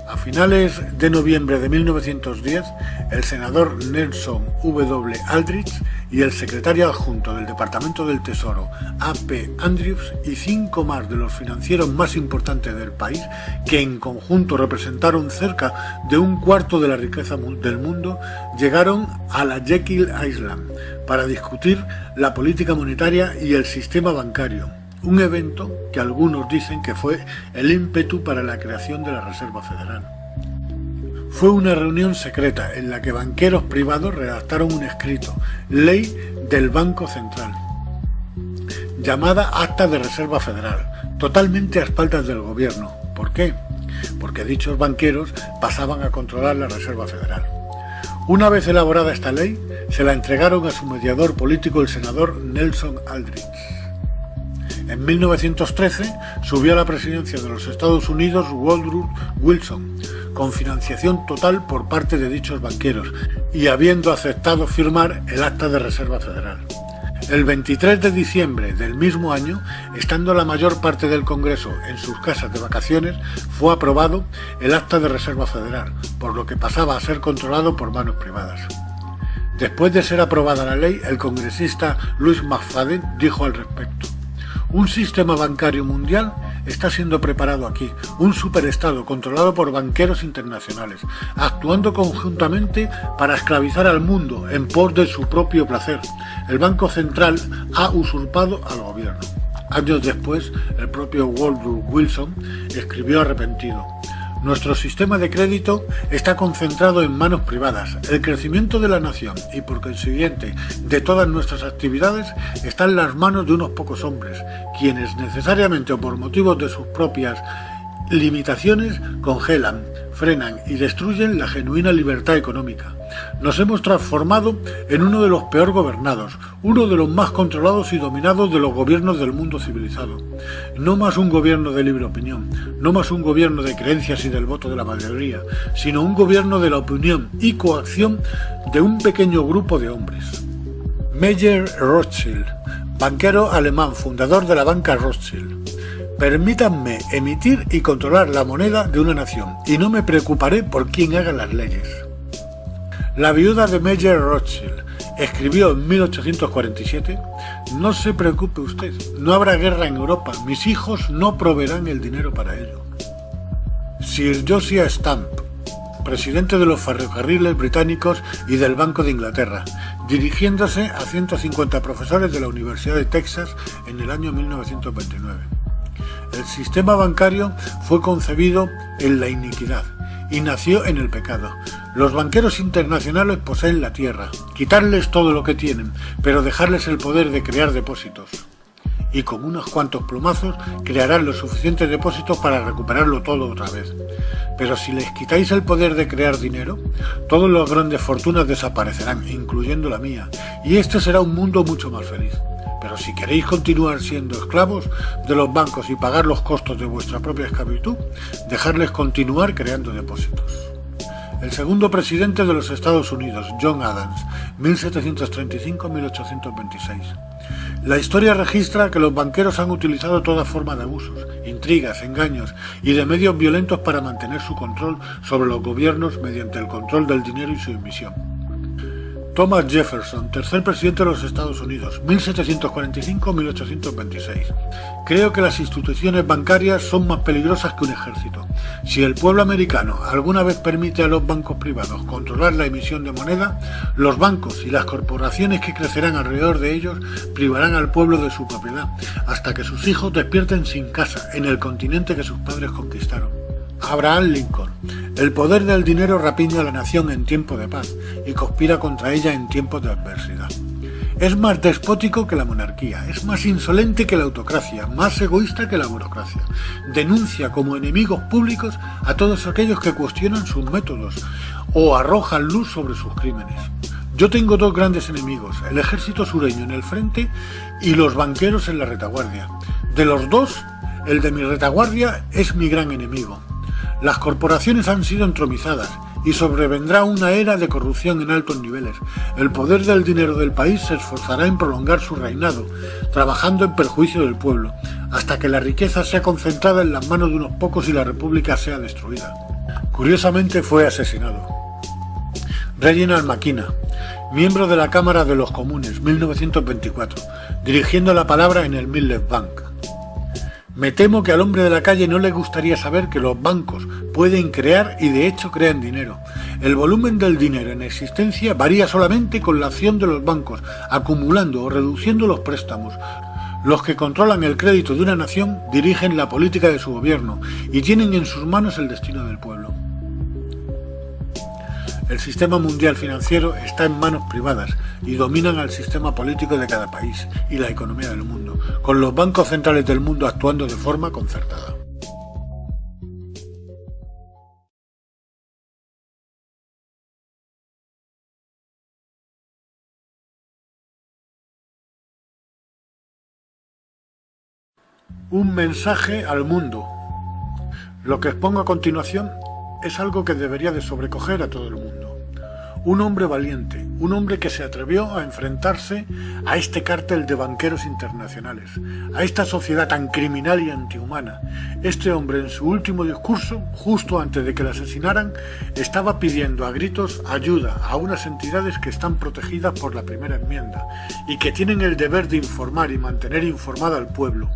S1: A finales de noviembre de 1910, el senador Nelson W. Aldrich y el secretario adjunto del Departamento del Tesoro, A.P. Andrews, y 5 más de los financieros más importantes del país, que en conjunto representaron cerca de un cuarto de la riqueza del mundo, llegaron a la Jekyll Island para discutir la política monetaria y el sistema bancario. Un evento que algunos dicen que fue el ímpetu para la creación de la Reserva Federal. Fue una reunión secreta en la que banqueros privados redactaron un escrito, Ley del Banco Central, llamada Acta de Reserva Federal, totalmente a espaldas del gobierno. ¿Por qué? Porque dichos banqueros pasaban a controlar la Reserva Federal. Una vez elaborada esta ley, se la entregaron a su mediador político, el senador Nelson Aldrich. En 1913 subió a la presidencia de los Estados Unidos Woodrow Wilson, con financiación total por parte de dichos banqueros y habiendo aceptado firmar el Acta de Reserva Federal. El 23 de diciembre del mismo año, estando la mayor parte del Congreso en sus casas de vacaciones, fue aprobado el Acta de Reserva Federal, por lo que pasaba a ser controlado por manos privadas. Después de ser aprobada la ley, el congresista Louis McFadden dijo al respecto: un sistema bancario mundial está siendo preparado aquí, un superestado controlado por banqueros internacionales, actuando conjuntamente para esclavizar al mundo en pos de su propio placer. El Banco Central ha usurpado al gobierno. Años después, el propio Woodrow Wilson escribió arrepentido: nuestro sistema de crédito está concentrado en manos privadas. El crecimiento de la nación y, por consiguiente, de todas nuestras actividades está en las manos de unos pocos hombres, quienes necesariamente o por motivos de sus propias limitaciones congelan, frenan y destruyen la genuina libertad económica. Nos hemos transformado en uno de los peor gobernados, uno de los más controlados y dominados de los gobiernos del mundo civilizado. No más un gobierno de libre opinión, no más un gobierno de creencias y del voto de la mayoría, sino un gobierno de la opinión y coacción de un pequeño grupo de hombres. Meyer Rothschild, banquero alemán, fundador de la banca Rothschild. Permítanme emitir y controlar la moneda de una nación, y no me preocuparé por quién haga las leyes. La viuda de Meyer Rothschild escribió en 1847: «No se preocupe usted, no habrá guerra en Europa, mis hijos no proveerán el dinero para ello». Sir Josiah Stamp, presidente de los ferrocarriles británicos y del Banco de Inglaterra, dirigiéndose a 150 profesores de la Universidad de Texas en el año 1929. El sistema bancario fue concebido en la iniquidad y nació en el pecado. Los banqueros internacionales poseen la tierra, quitarles todo lo que tienen, pero dejarles el poder de crear depósitos. Y con unos cuantos plumazos crearán los suficientes depósitos para recuperarlo todo otra vez. Pero si les quitáis el poder de crear dinero, todas las grandes fortunas desaparecerán, incluyendo la mía, y este será un mundo mucho más feliz. Pero si queréis continuar siendo esclavos de los bancos y pagar los costos de vuestra propia esclavitud, dejadles continuar creando depósitos. El segundo presidente de los Estados Unidos, John Adams, 1735-1826. La historia registra que los banqueros han utilizado toda forma de abusos, intrigas, engaños y de medios violentos para mantener su control sobre los gobiernos mediante el control del dinero y su emisión. Thomas Jefferson, tercer presidente de los Estados Unidos, 1745-1826. Creo que las instituciones bancarias son más peligrosas que un ejército. Si el pueblo americano alguna vez permite a los bancos privados controlar la emisión de moneda, los bancos y las corporaciones que crecerán alrededor de ellos privarán al pueblo de su propiedad, hasta que sus hijos despierten sin casa en el continente que sus padres conquistaron. Abraham Lincoln. El poder del dinero rapiña a la nación en tiempo de paz y conspira contra ella en tiempos de adversidad. Es más despótico que la monarquía, es más insolente que la autocracia, más egoísta que la burocracia. Denuncia como enemigos públicos a todos aquellos que cuestionan sus métodos o arrojan luz sobre sus crímenes. Yo tengo dos grandes enemigos, el ejército sureño en el frente y los banqueros en la retaguardia. De los dos, el de mi retaguardia es mi gran enemigo. Las corporaciones han sido entromizadas y sobrevendrá una era de corrupción en altos niveles. El poder del dinero del país se esforzará en prolongar su reinado, trabajando en perjuicio del pueblo, hasta que la riqueza sea concentrada en las manos de unos pocos y la república sea destruida. Curiosamente fue asesinado. Reginald Maquina, miembro de la Cámara de los Comunes, 1924, dirigiendo la palabra en el Millet Bank. Me temo que al hombre de la calle no le gustaría saber que los bancos pueden crear y de hecho crean dinero. El volumen del dinero en existencia varía solamente con la acción de los bancos, acumulando o reduciendo los préstamos. Los que controlan el crédito de una nación dirigen la política de su gobierno y tienen en sus manos el destino del pueblo. El sistema mundial financiero está en manos privadas y dominan al sistema político de cada país y la economía del mundo, con los bancos centrales del mundo actuando de forma concertada. Un mensaje al mundo. Lo que expongo a continuación es algo que debería de sobrecoger a todo el mundo. Un hombre valiente, un hombre que se atrevió a enfrentarse a este cártel de banqueros internacionales, a esta sociedad tan criminal y antihumana. Este hombre en su último discurso, justo antes de que le asesinaran, estaba pidiendo a gritos ayuda a unas entidades que están protegidas por la primera enmienda y que tienen el deber de informar y mantener informado al pueblo.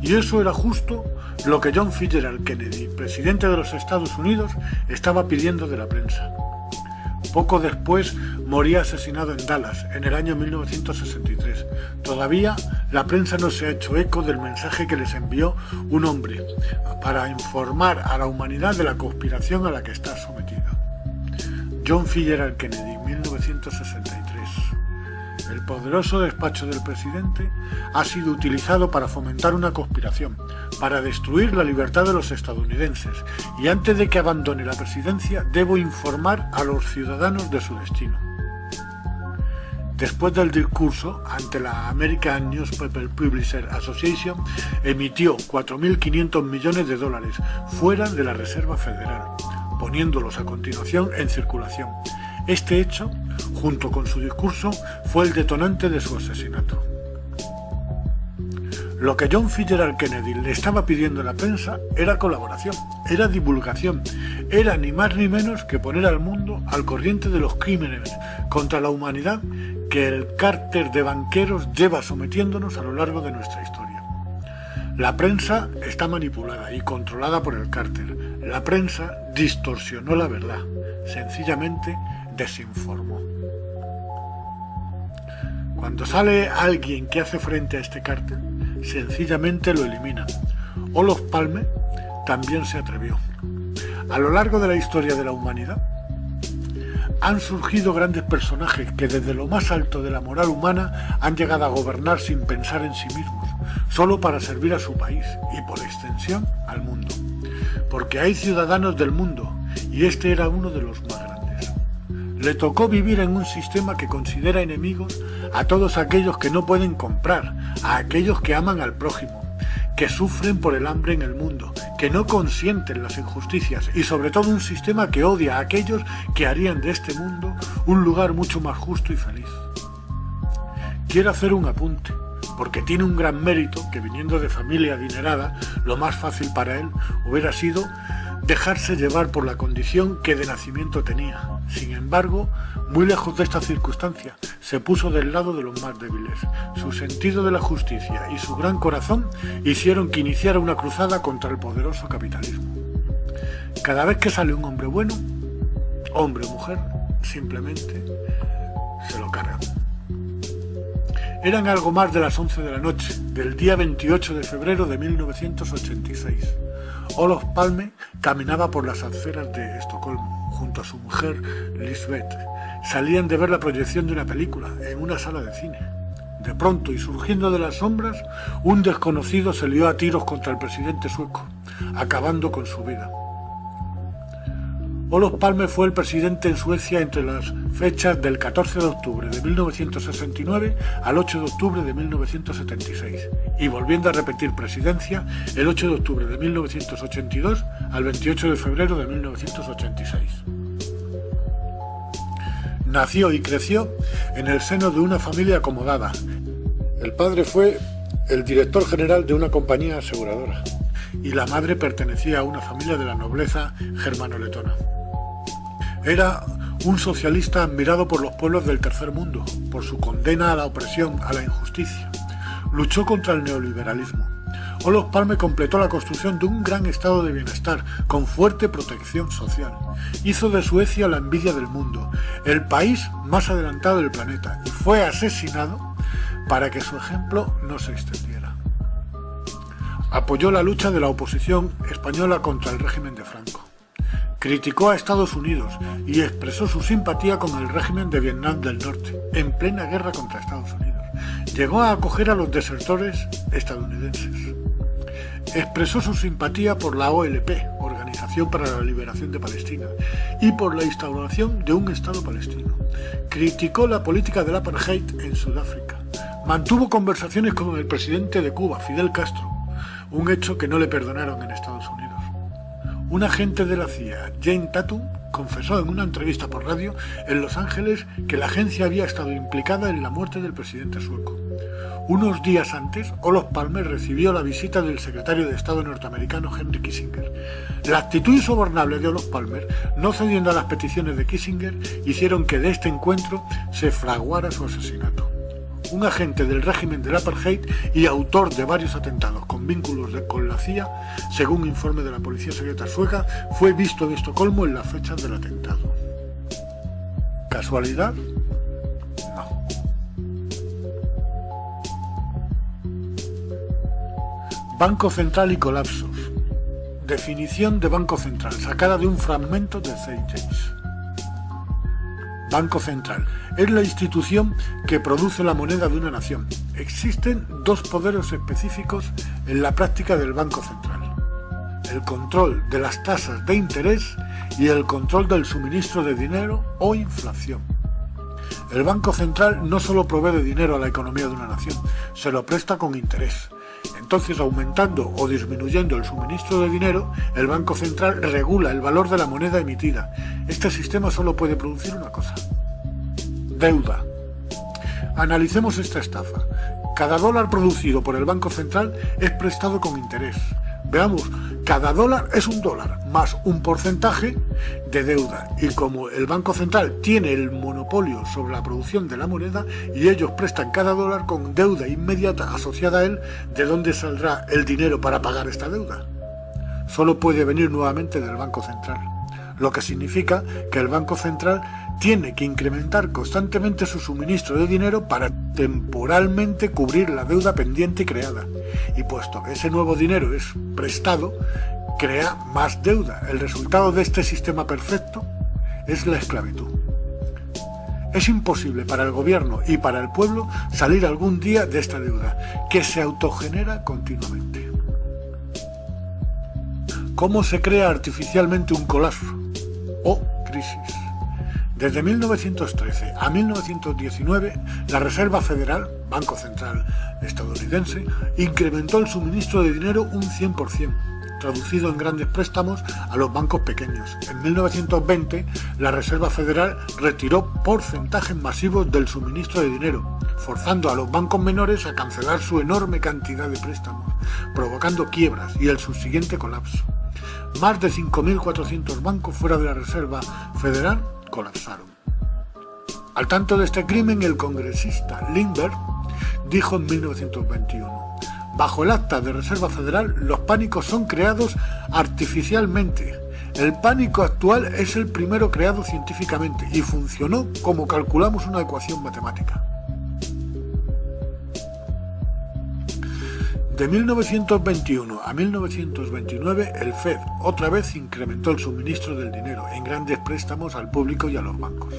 S1: Y eso era justo lo que John Fitzgerald Kennedy, presidente de los Estados Unidos, estaba pidiendo de la prensa. Poco después moría asesinado en Dallas, en el año 1963. Todavía la prensa no se ha hecho eco del mensaje que les envió un hombre para informar a la humanidad de la conspiración a la que está sometida. John Fitzgerald Kennedy, 1963. El poderoso despacho del presidente ha sido utilizado para fomentar una conspiración, para destruir la libertad de los estadounidenses, y antes de que abandone la presidencia debo informar a los ciudadanos de su destino. Después del discurso ante la American Newspaper Publishers Association, emitió 4.500 millones de dólares fuera de la Reserva Federal, poniéndolos a continuación en circulación. Este hecho, junto con su discurso, fue el detonante de su asesinato. Lo que John Fitzgerald Kennedy le estaba pidiendo a la prensa era colaboración, era divulgación, era ni más ni menos que poner al mundo al corriente de los crímenes contra la humanidad que el cártel de banqueros lleva sometiéndonos a lo largo de nuestra historia. La prensa está manipulada y controlada por el cártel. La prensa distorsionó la verdad, sencillamente desinformó. Cuando sale alguien que hace frente a este cártel, sencillamente lo eliminan. Olof Palme también se atrevió. A lo largo de la historia de la humanidad han surgido grandes personajes que desde lo más alto de la moral humana han llegado a gobernar sin pensar en sí mismos, solo para servir a su país y por extensión al mundo. Porque hay ciudadanos del mundo y este era uno de los más grandes. Le tocó vivir en un sistema que considera enemigos a todos aquellos que no pueden comprar, a aquellos que aman al prójimo, que sufren por el hambre en el mundo, que no consienten las injusticias y sobre todo un sistema que odia a aquellos que harían de este mundo un lugar mucho más justo y feliz. Quiero hacer un apunte, porque tiene un gran mérito que viniendo de familia adinerada, lo más fácil para él hubiera sido dejarse llevar por la condición que de nacimiento tenía. Sin embargo, muy lejos de esta circunstancia, se puso del lado de los más débiles. Su sentido de la justicia y su gran corazón hicieron que iniciara una cruzada contra el poderoso capitalismo. Cada vez que sale un hombre bueno, hombre o mujer, simplemente se lo cargan. Eran algo más de las 11 de la noche, del día 28 de febrero de 1986. Olof Palme caminaba por las aceras de Estocolmo, junto a su mujer Lisbeth. Salían de ver la proyección de una película en una sala de cine. De pronto, y surgiendo de las sombras, un desconocido se lió a tiros contra el presidente sueco, acabando con su vida. Olof Palme fue el presidente en Suecia entre las fechas del 14 de octubre de 1969 al 8 de octubre de 1976 y volviendo a repetir presidencia el 8 de octubre de 1982 al 28 de febrero de 1986. Nació y creció en el seno de una familia acomodada. El padre fue el director general de una compañía aseguradora y la madre pertenecía a una familia de la nobleza germano-letona. Era un socialista admirado por los pueblos del tercer mundo, por su condena a la opresión, a la injusticia. Luchó contra el neoliberalismo. Olof Palme completó la construcción de un gran estado de bienestar con fuerte protección social. Hizo de Suecia la envidia del mundo, el país más adelantado del planeta, y fue asesinado para que su ejemplo no se extendiera. Apoyó la lucha de la oposición española contra el régimen de Franco. Criticó a Estados Unidos y expresó su simpatía con el régimen de Vietnam del Norte, en plena guerra contra Estados Unidos. Llegó a acoger a los desertores estadounidenses. Expresó su simpatía por la OLP, Organización para la Liberación de Palestina, y por la instauración de un Estado palestino. Criticó la política del apartheid en Sudáfrica. Mantuvo conversaciones con el presidente de Cuba, Fidel Castro, un hecho que no le perdonaron en Estados Unidos. Un agente de la CIA, Jane Tatum, confesó en una entrevista por radio en Los Ángeles que la agencia había estado implicada en la muerte del presidente sueco. Unos días antes, Olof Palme recibió la visita del secretario de Estado norteamericano Henry Kissinger. La actitud insobornable de Olof Palme, no cediendo a las peticiones de Kissinger, hicieron que de este encuentro se fraguara su asesinato. Un agente del régimen del apartheid y autor de varios atentados con vínculos con la CIA, según informe de la policía secreta sueca, fue visto en Estocolmo en las fechas del atentado. ¿Casualidad? No. Banco Central y colapsos. Definición de Banco Central, sacada de un fragmento de St. James. Banco Central es la institución que produce la moneda de una nación. Existen dos poderes específicos en la práctica del Banco Central: el control de las tasas de interés y el control del suministro de dinero o inflación. El Banco Central no solo provee de dinero a la economía de una nación, se lo presta con interés. Entonces, aumentando o disminuyendo el suministro de dinero, el Banco Central regula el valor de la moneda emitida. Este sistema solo puede producir una cosa: deuda. Analicemos esta estafa. Cada dólar producido por el Banco Central es prestado con interés. Veamos, cada dólar es un dólar más un porcentaje de deuda, y como el Banco Central tiene el monopolio sobre la producción de la moneda y ellos prestan cada dólar con deuda inmediata asociada a él, ¿de dónde saldrá el dinero para pagar esta deuda? Solo puede venir nuevamente del Banco Central, lo que significa que el Banco Central tiene que incrementar constantemente su suministro de dinero para temporalmente cubrir la deuda pendiente creada. Y puesto que ese nuevo dinero es prestado, crea más deuda. El resultado de este sistema perfecto es la esclavitud. Es imposible para el gobierno y para el pueblo salir algún día de esta deuda, que se autogenera continuamente. ¿Cómo se crea artificialmente un colapso o crisis? Desde 1913 a 1919, la Reserva Federal, Banco Central estadounidense, incrementó el suministro de dinero un 100%, traducido en grandes préstamos a los bancos pequeños. En 1920, la Reserva Federal retiró porcentajes masivos del suministro de dinero, forzando a los bancos menores a cancelar su enorme cantidad de préstamos, provocando quiebras y el subsiguiente colapso. Más de 5.400 bancos fuera de la Reserva Federal colapsaron. Al tanto de este crimen, el congresista Lindbergh dijo en 1921: bajo el acta de Reserva Federal, los pánicos son creados artificialmente. El pánico actual es el primero creado científicamente y funcionó como calculamos una ecuación matemática. De 1921 a 1929, el Fed otra vez incrementó el suministro del dinero en grandes préstamos al público y a los bancos.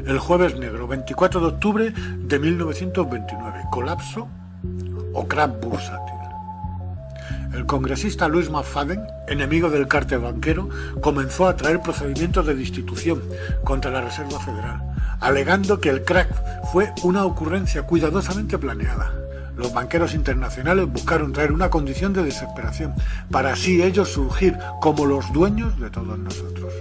S1: El jueves negro, 24 de octubre de 1929, colapso o crack bursátil. El congresista Louis McFadden, enemigo del cártel banquero, comenzó a traer procedimientos de destitución contra la Reserva Federal, alegando que el crack fue una ocurrencia cuidadosamente planeada. Los banqueros internacionales buscaron traer una condición de desesperación, para así ellos surgir como los dueños de todos nosotros.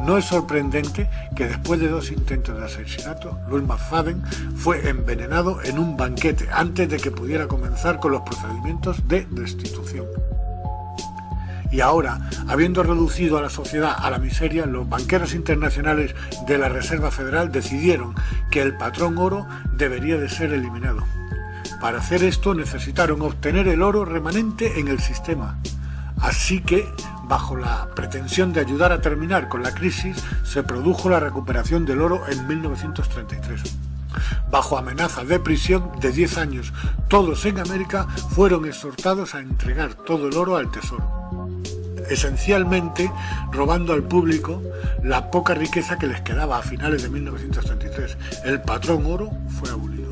S1: No es sorprendente que después de 2 intentos de asesinato, Louis McFadden fue envenenado en un banquete antes de que pudiera comenzar con los procedimientos de destitución. Y ahora, habiendo reducido a la sociedad a la miseria, los banqueros internacionales de la Reserva Federal decidieron que el patrón oro debería de ser eliminado. Para hacer esto necesitaron obtener el oro remanente en el sistema. Así que, bajo la pretensión de ayudar a terminar con la crisis, se produjo la recuperación del oro en 1933. Bajo amenaza de prisión de 10 años, todos en América fueron exhortados a entregar todo el oro al tesoro, esencialmente robando al público la poca riqueza que les quedaba a finales de 1933. El patrón oro fue abolido.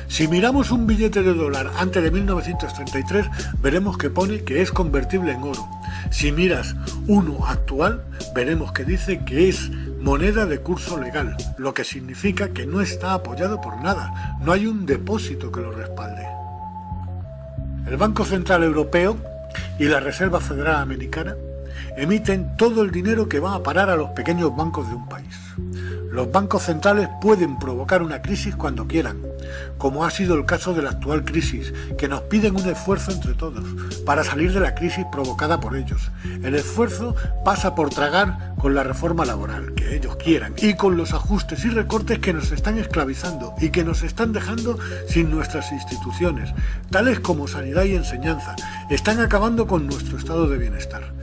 S1: Si miramos un billete de dólar antes de 1933, veremos que pone que es convertible en oro. Si miras uno actual, veremos que dice que es moneda de curso legal, lo que significa que no está apoyado por nada, no hay un depósito que lo respalde. El Banco Central Europeo y la Reserva Federal Americana emiten todo el dinero que va a parar a los pequeños bancos de un país. Los bancos centrales pueden provocar una crisis cuando quieran, como ha sido el caso de la actual crisis, que nos piden un esfuerzo entre todos para salir de la crisis provocada por ellos. El esfuerzo pasa por tragar con la reforma laboral que ellos quieran y con los ajustes y recortes que nos están esclavizando y que nos están dejando sin nuestras instituciones, tales como sanidad y enseñanza. Están acabando con nuestro estado de bienestar.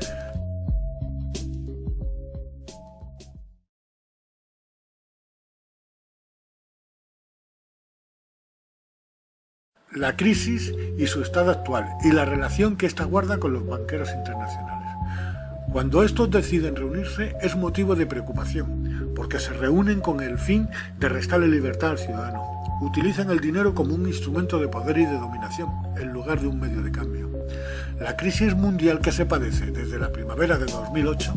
S1: La crisis y su estado actual y la relación que ésta guarda con los banqueros internacionales. Cuando estos deciden reunirse es motivo de preocupación, porque se reúnen con el fin de restarle libertad al ciudadano. utilizan el dinero como un instrumento de poder y de dominación, en lugar de un medio de cambio. La crisis mundial que se padece desde la primavera de 2008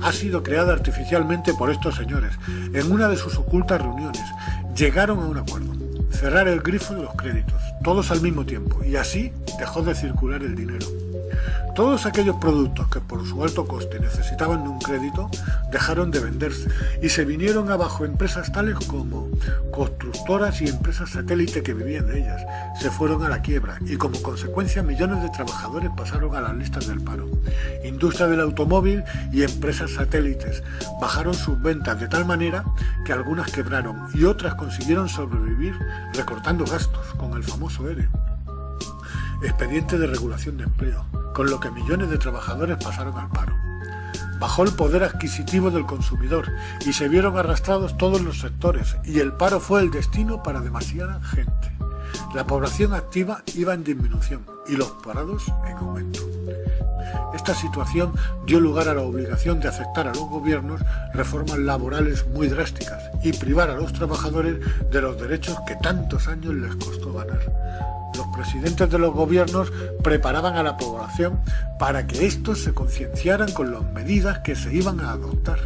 S1: ha sido creada artificialmente por estos señores. En una de sus ocultas reuniones llegaron a un acuerdo: cerrar el grifo de los créditos, todos al mismo tiempo, y así dejó de circular el dinero. Todos aquellos productos que por su alto coste necesitaban de un crédito dejaron de venderse y se vinieron abajo empresas tales como constructoras y empresas satélite que vivían de ellas. Se fueron a la quiebra y como consecuencia millones de trabajadores pasaron a las listas del paro. Industria del automóvil y empresas satélites bajaron sus ventas de tal manera que algunas quebraron y otras consiguieron sobrevivir recortando gastos con el famoso ERE, expediente de regulación de empleo, con lo que millones de trabajadores pasaron al paro. Bajó el poder adquisitivo del consumidor y se vieron arrastrados todos los sectores, y el paro fue el destino para demasiada gente. La población activa iba en disminución y los parados en aumento. Esta situación dio lugar a la obligación de aceptar a los gobiernos reformas laborales muy drásticas y privar a los trabajadores de los derechos que tantos años les costó ganar. Los presidentes de los gobiernos preparaban a la población para que estos se concienciaran con las medidas que se iban a adoptar,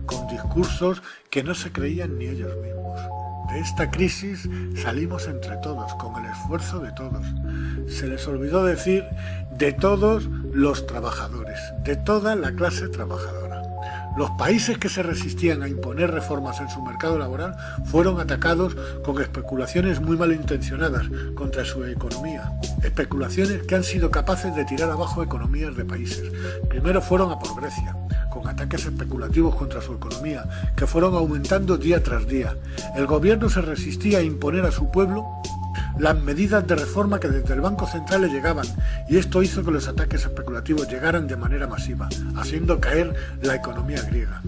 S1: con discursos que no se creían ni ellos mismos. De esta crisis salimos entre todos, con el esfuerzo de todos. Se les olvidó decir de todos los trabajadores, de toda la clase trabajadora. Los países que se resistían a imponer reformas en su mercado laboral fueron atacados con especulaciones muy malintencionadas contra su economía. Especulaciones que han sido capaces de tirar abajo economías de países. Primero fueron a por Grecia, con ataques especulativos contra su economía, que fueron aumentando día tras día. El gobierno se resistía a imponer a su pueblo las medidas de reforma que desde el Banco Central le llegaban, y esto hizo que los ataques especulativos llegaran de manera masiva, haciendo caer la economía griega.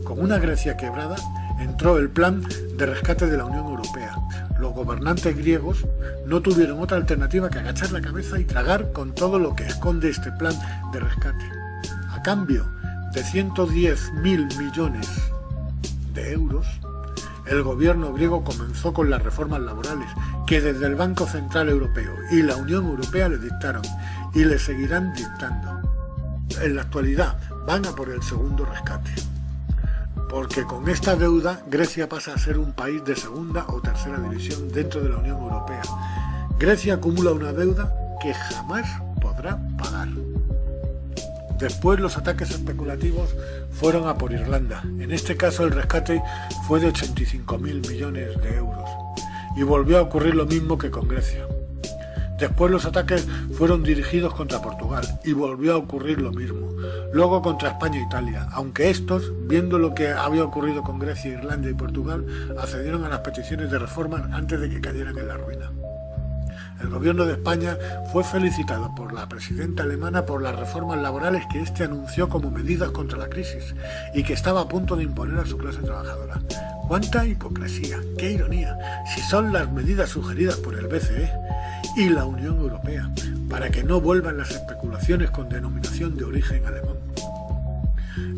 S1: Con una Grecia quebrada, entró el plan de rescate de la Unión Europea. Los gobernantes griegos no tuvieron otra alternativa que agachar la cabeza y tragar con todo lo que esconde este plan de rescate. A cambio de 110.000 millones de euros, el gobierno griego comenzó con las reformas laborales que desde el Banco Central Europeo y la Unión Europea le dictaron y le seguirán dictando. En la actualidad van a por el segundo rescate, porque con esta deuda Grecia pasa a ser un país de segunda o tercera división dentro de la Unión Europea. Grecia acumula una deuda que jamás podrá pagar. Después los ataques especulativos fueron a por Irlanda. En este caso el rescate fue de 85.000 millones de euros. Y volvió a ocurrir lo mismo que con Grecia. Después los ataques fueron dirigidos contra Portugal y volvió a ocurrir lo mismo. Luego contra España e Italia, aunque estos, viendo lo que había ocurrido con Grecia, Irlanda y Portugal, accedieron a las peticiones de reforma antes de que cayeran en la ruina. El gobierno de España fue felicitado por la presidenta alemana por las reformas laborales que éste anunció como medidas contra la crisis y que estaba a punto de imponer a su clase trabajadora. ¡Cuánta hipocresía! ¡Qué ironía! Si son las medidas sugeridas por el BCE y la Unión Europea para que no vuelvan las especulaciones con denominación de origen alemán.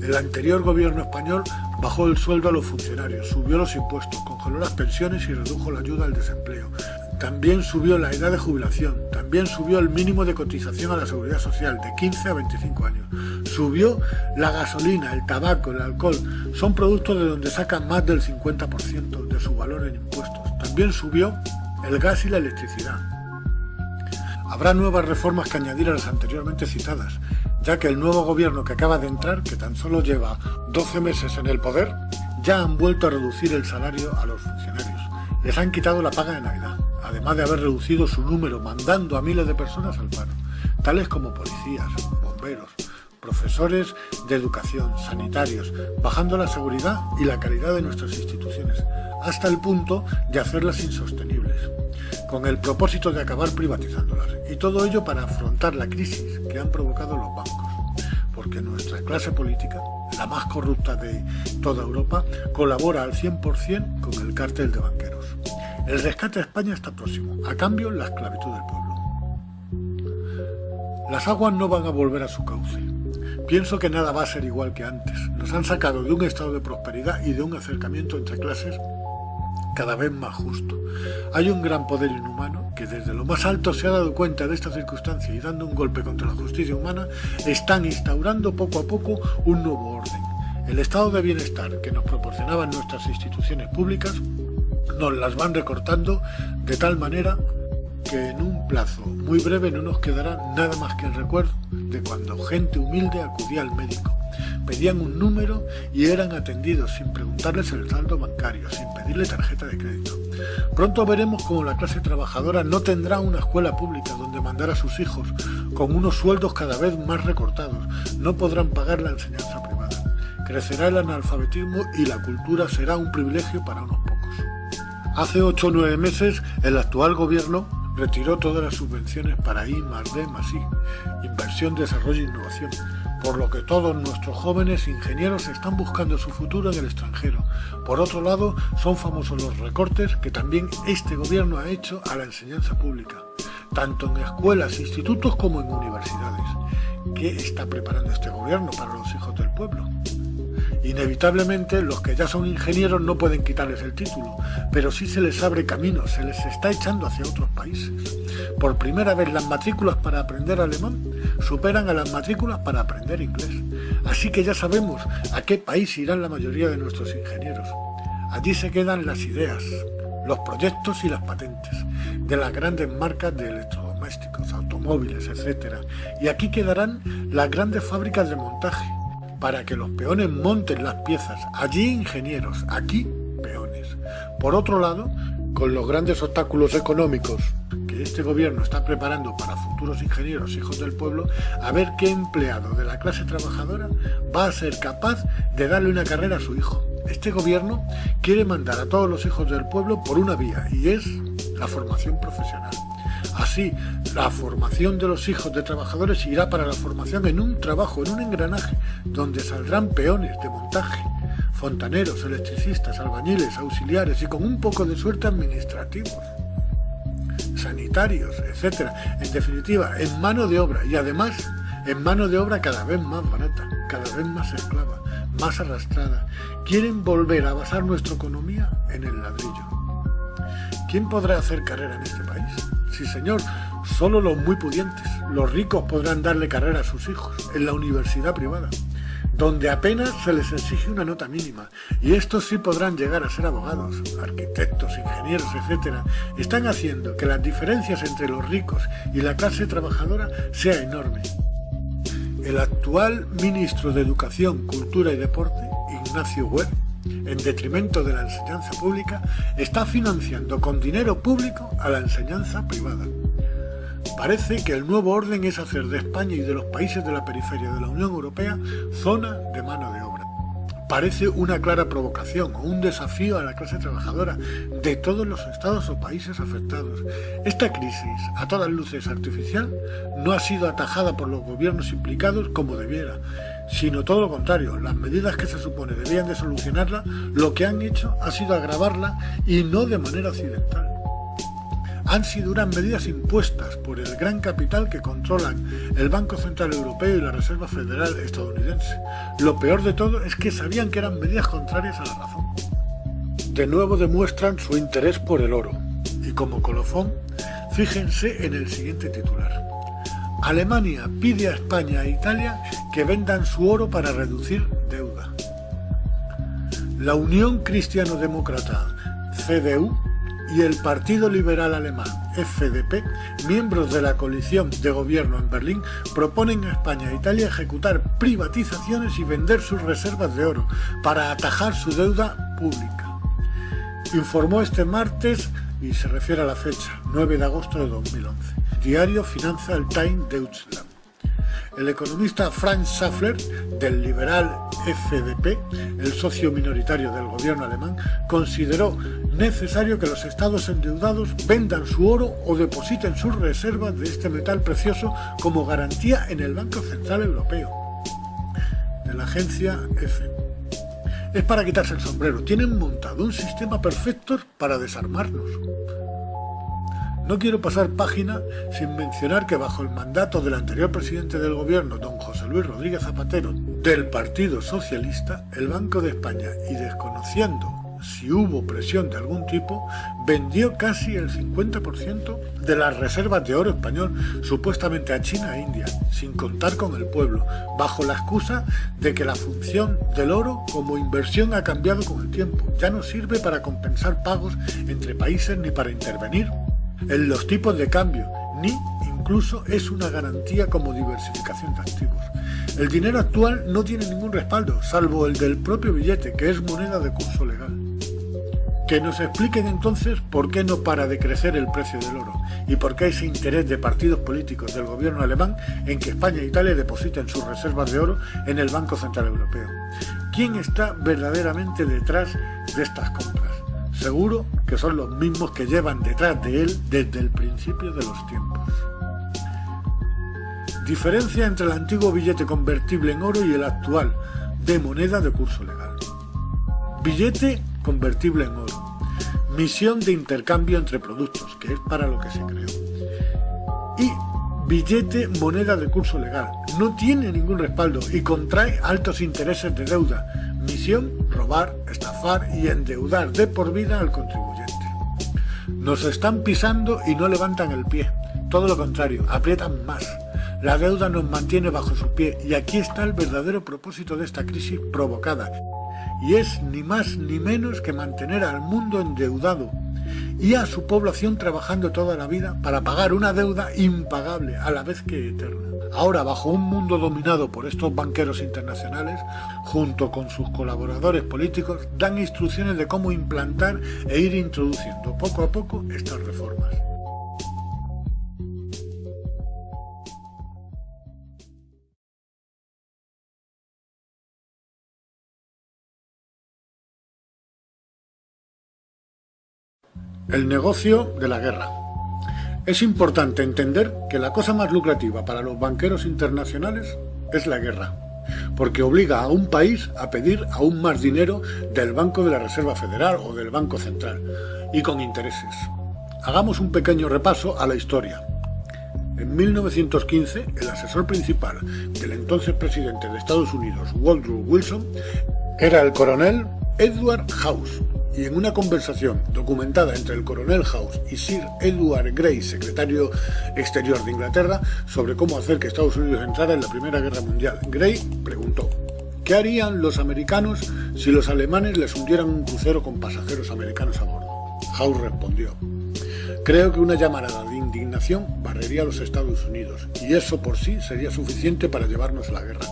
S1: El anterior gobierno español bajó el sueldo a los funcionarios, subió los impuestos, congeló las pensiones y redujo la ayuda al desempleo. También subió la edad de jubilación, también subió el mínimo de cotización a la seguridad social de 15 a 25 años. Subió la gasolina, el tabaco, el alcohol, son productos de donde sacan más del 50% de su valor en impuestos. También subió el gas y la electricidad. Habrá nuevas reformas que añadir a las anteriormente citadas, ya que el nuevo gobierno que acaba de entrar, que tan solo lleva 12 meses en el poder, ya han vuelto a reducir el salario a los funcionarios. Les han quitado la paga de Navidad, además de haber reducido su número, mandando a miles de personas al paro, tales como policías, bomberos, profesores de educación, sanitarios, bajando la seguridad y la calidad de nuestras instituciones, hasta el punto de hacerlas insostenibles, con el propósito de acabar privatizándolas, y todo ello para afrontar la crisis que han provocado los bancos, porque nuestra clase política, la más corrupta de toda Europa, colabora al 100% con el cártel de banqueros. El rescate a España está próximo, a cambio la esclavitud del pueblo. Las aguas no van a volver a su cauce. Pienso que nada va a ser igual que antes. Nos han sacado de un estado de prosperidad y de un acercamiento entre clases cada vez más justo. Hay un gran poder inhumano que desde lo más alto se ha dado cuenta de esta circunstancia y dando un golpe contra la justicia humana, están instaurando poco a poco un nuevo orden. El estado de bienestar que nos proporcionaban nuestras instituciones públicas nos las van recortando de tal manera que en un plazo muy breve no nos quedará nada más que el recuerdo de cuando gente humilde acudía al médico, pedían un número y eran atendidos sin preguntarles el saldo bancario, sin pedirle tarjeta de crédito. Pronto veremos cómo la clase trabajadora no tendrá una escuela pública donde mandar a sus hijos, con unos sueldos cada vez más recortados, no podrán pagar la enseñanza privada. Crecerá el analfabetismo y la cultura será un privilegio para unos pocos. Hace 8 o 9 meses el actual gobierno retiró todas las subvenciones para I+D+I, inversión, desarrollo e innovación, por lo que todos nuestros jóvenes ingenieros están buscando su futuro en el extranjero. Por otro lado, son famosos los recortes que también este gobierno ha hecho a la enseñanza pública, tanto en escuelas, institutos como en universidades. ¿Qué está preparando este gobierno para los hijos del pueblo? Inevitablemente los que ya son ingenieros no pueden quitarles el título, pero sí se les abre camino, se les está echando hacia otros países. Por primera vez las matrículas para aprender alemán superan a las matrículas para aprender inglés. Así que ya sabemos a qué país irán la mayoría de nuestros ingenieros. Allí se quedan las ideas, los proyectos y las patentes de las grandes marcas de electrodomésticos, automóviles, etc. Y aquí quedarán las grandes fábricas de montaje, para que los peones monten las piezas. Allí ingenieros, aquí peones. Por otro lado, con los grandes obstáculos económicos que este gobierno está preparando para futuros ingenieros hijos del pueblo, a ver qué empleado de la clase trabajadora va a ser capaz de darle una carrera a su hijo. Este gobierno quiere mandar a todos los hijos del pueblo por una vía, y es la formación profesional. Así, la formación de los hijos de trabajadores irá para la formación en un trabajo, en un engranaje, donde saldrán peones de montaje, fontaneros, electricistas, albañiles, auxiliares y con un poco de suerte administrativos, sanitarios, etc. En definitiva, en mano de obra, y además en mano de obra cada vez más barata, cada vez más esclava, más arrastrada. Quieren volver a basar nuestra economía en el ladrillo. ¿Quién podrá hacer carrera en este país? Sí, señor, solo los muy pudientes. Los ricos podrán darle carrera a sus hijos en la universidad privada, donde apenas se les exige una nota mínima, y estos sí podrán llegar a ser abogados, arquitectos, ingenieros, etc. Están haciendo que las diferencias entre los ricos y la clase trabajadora sea enorme. El actual ministro de Educación, Cultura y Deporte, Ignacio Webb, en detrimento de la enseñanza pública, está financiando con dinero público a la enseñanza privada. Parece que el nuevo orden es hacer de España y de los países de la periferia de la Unión Europea zona de mano de obra. Parece una clara provocación o un desafío a la clase trabajadora de todos los estados o países afectados. Esta crisis, a todas luces artificial, no ha sido atajada por los gobiernos implicados como debiera, sino todo lo contrario. Las medidas que se supone debían de solucionarla, lo que han hecho ha sido agravarla, y no de manera accidental. Han sido unas medidas impuestas por el gran capital que controlan el Banco Central Europeo y la Reserva Federal estadounidense. Lo peor de todo es que sabían que eran medidas contrarias a la razón. De nuevo demuestran su interés por el oro. Y como colofón, fíjense en el siguiente titular. Alemania pide a España e Italia que vendan su oro para reducir deuda. La Unión Cristiano-Demócrata, CDU, y el Partido Liberal Alemán, FDP, miembros de la coalición de gobierno en Berlín, proponen a España e Italia ejecutar privatizaciones y vender sus reservas de oro para atajar su deuda pública. Informó este martes, y se refiere a la fecha, 9 de agosto de 2011, diario Financial Times Deutschland. El economista Frank Schaffler, del liberal FDP, el socio minoritario del gobierno alemán, consideró necesario que los estados endeudados vendan su oro o depositen sus reservas de este metal precioso como garantía en el Banco Central Europeo, de la agencia EFE. Es para quitarse el sombrero. Tienen montado un sistema perfecto para desarmarnos. No quiero pasar página sin mencionar que bajo el mandato del anterior presidente del gobierno, don José Luis Rodríguez Zapatero, del Partido Socialista, el Banco de España, y desconociendo si hubo presión de algún tipo, vendió casi el 50% de las reservas de oro español, supuestamente a China e India, sin contar con el pueblo, bajo la excusa de que la función del oro como inversión ha cambiado con el tiempo. Ya no sirve para compensar pagos entre países ni para intervenir en los tipos de cambio, ni incluso es una garantía como diversificación de activos. El dinero actual no tiene ningún respaldo, salvo el del propio billete, que es moneda de curso legal. Que nos expliquen entonces por qué no para de crecer el precio del oro y por qué ese interés de partidos políticos del gobierno alemán en que España e Italia depositen sus reservas de oro en el Banco Central Europeo. ¿Quién está verdaderamente detrás de estas compras? Seguro que son los mismos que llevan detrás de él desde el principio de los tiempos. Diferencia entre el antiguo billete convertible en oro y el actual, de moneda de curso legal. Billete convertible en oro. Misión de intercambio entre productos, que es para lo que se creó. Y billete moneda de curso legal. No tiene ningún respaldo y contrae altos intereses de deuda. Misión, robar, estafar y endeudar de por vida al contribuyente. Nos están pisando y no levantan el pie. Todo lo contrario, aprietan más. La deuda nos mantiene bajo su pie y aquí está el verdadero propósito de esta crisis provocada. Y es ni más ni menos que mantener al mundo endeudado y a su población trabajando toda la vida para pagar una deuda impagable a la vez que eterna. Ahora, bajo un mundo dominado por estos banqueros internacionales, junto con sus colaboradores políticos, dan instrucciones de cómo implantar e ir introduciendo poco a poco estas reformas. El negocio de la guerra. Es importante entender que la cosa más lucrativa para los banqueros internacionales es la guerra, porque obliga a un país a pedir aún más dinero del Banco de la Reserva Federal o del Banco Central, y con intereses. Hagamos un pequeño repaso a la historia. En 1915, el asesor principal del entonces presidente de Estados Unidos, Woodrow Wilson, era el coronel Edward House, y en una conversación documentada entre el coronel House y Sir Edward Grey, secretario exterior de Inglaterra, sobre cómo hacer que Estados Unidos entrara en la Primera Guerra Mundial, Grey preguntó: ¿qué harían los americanos si los alemanes les hundieran un crucero con pasajeros americanos a bordo? House respondió: creo que una llamarada de indignación barrería a los Estados Unidos, y eso por sí sería suficiente para llevarnos a la guerra.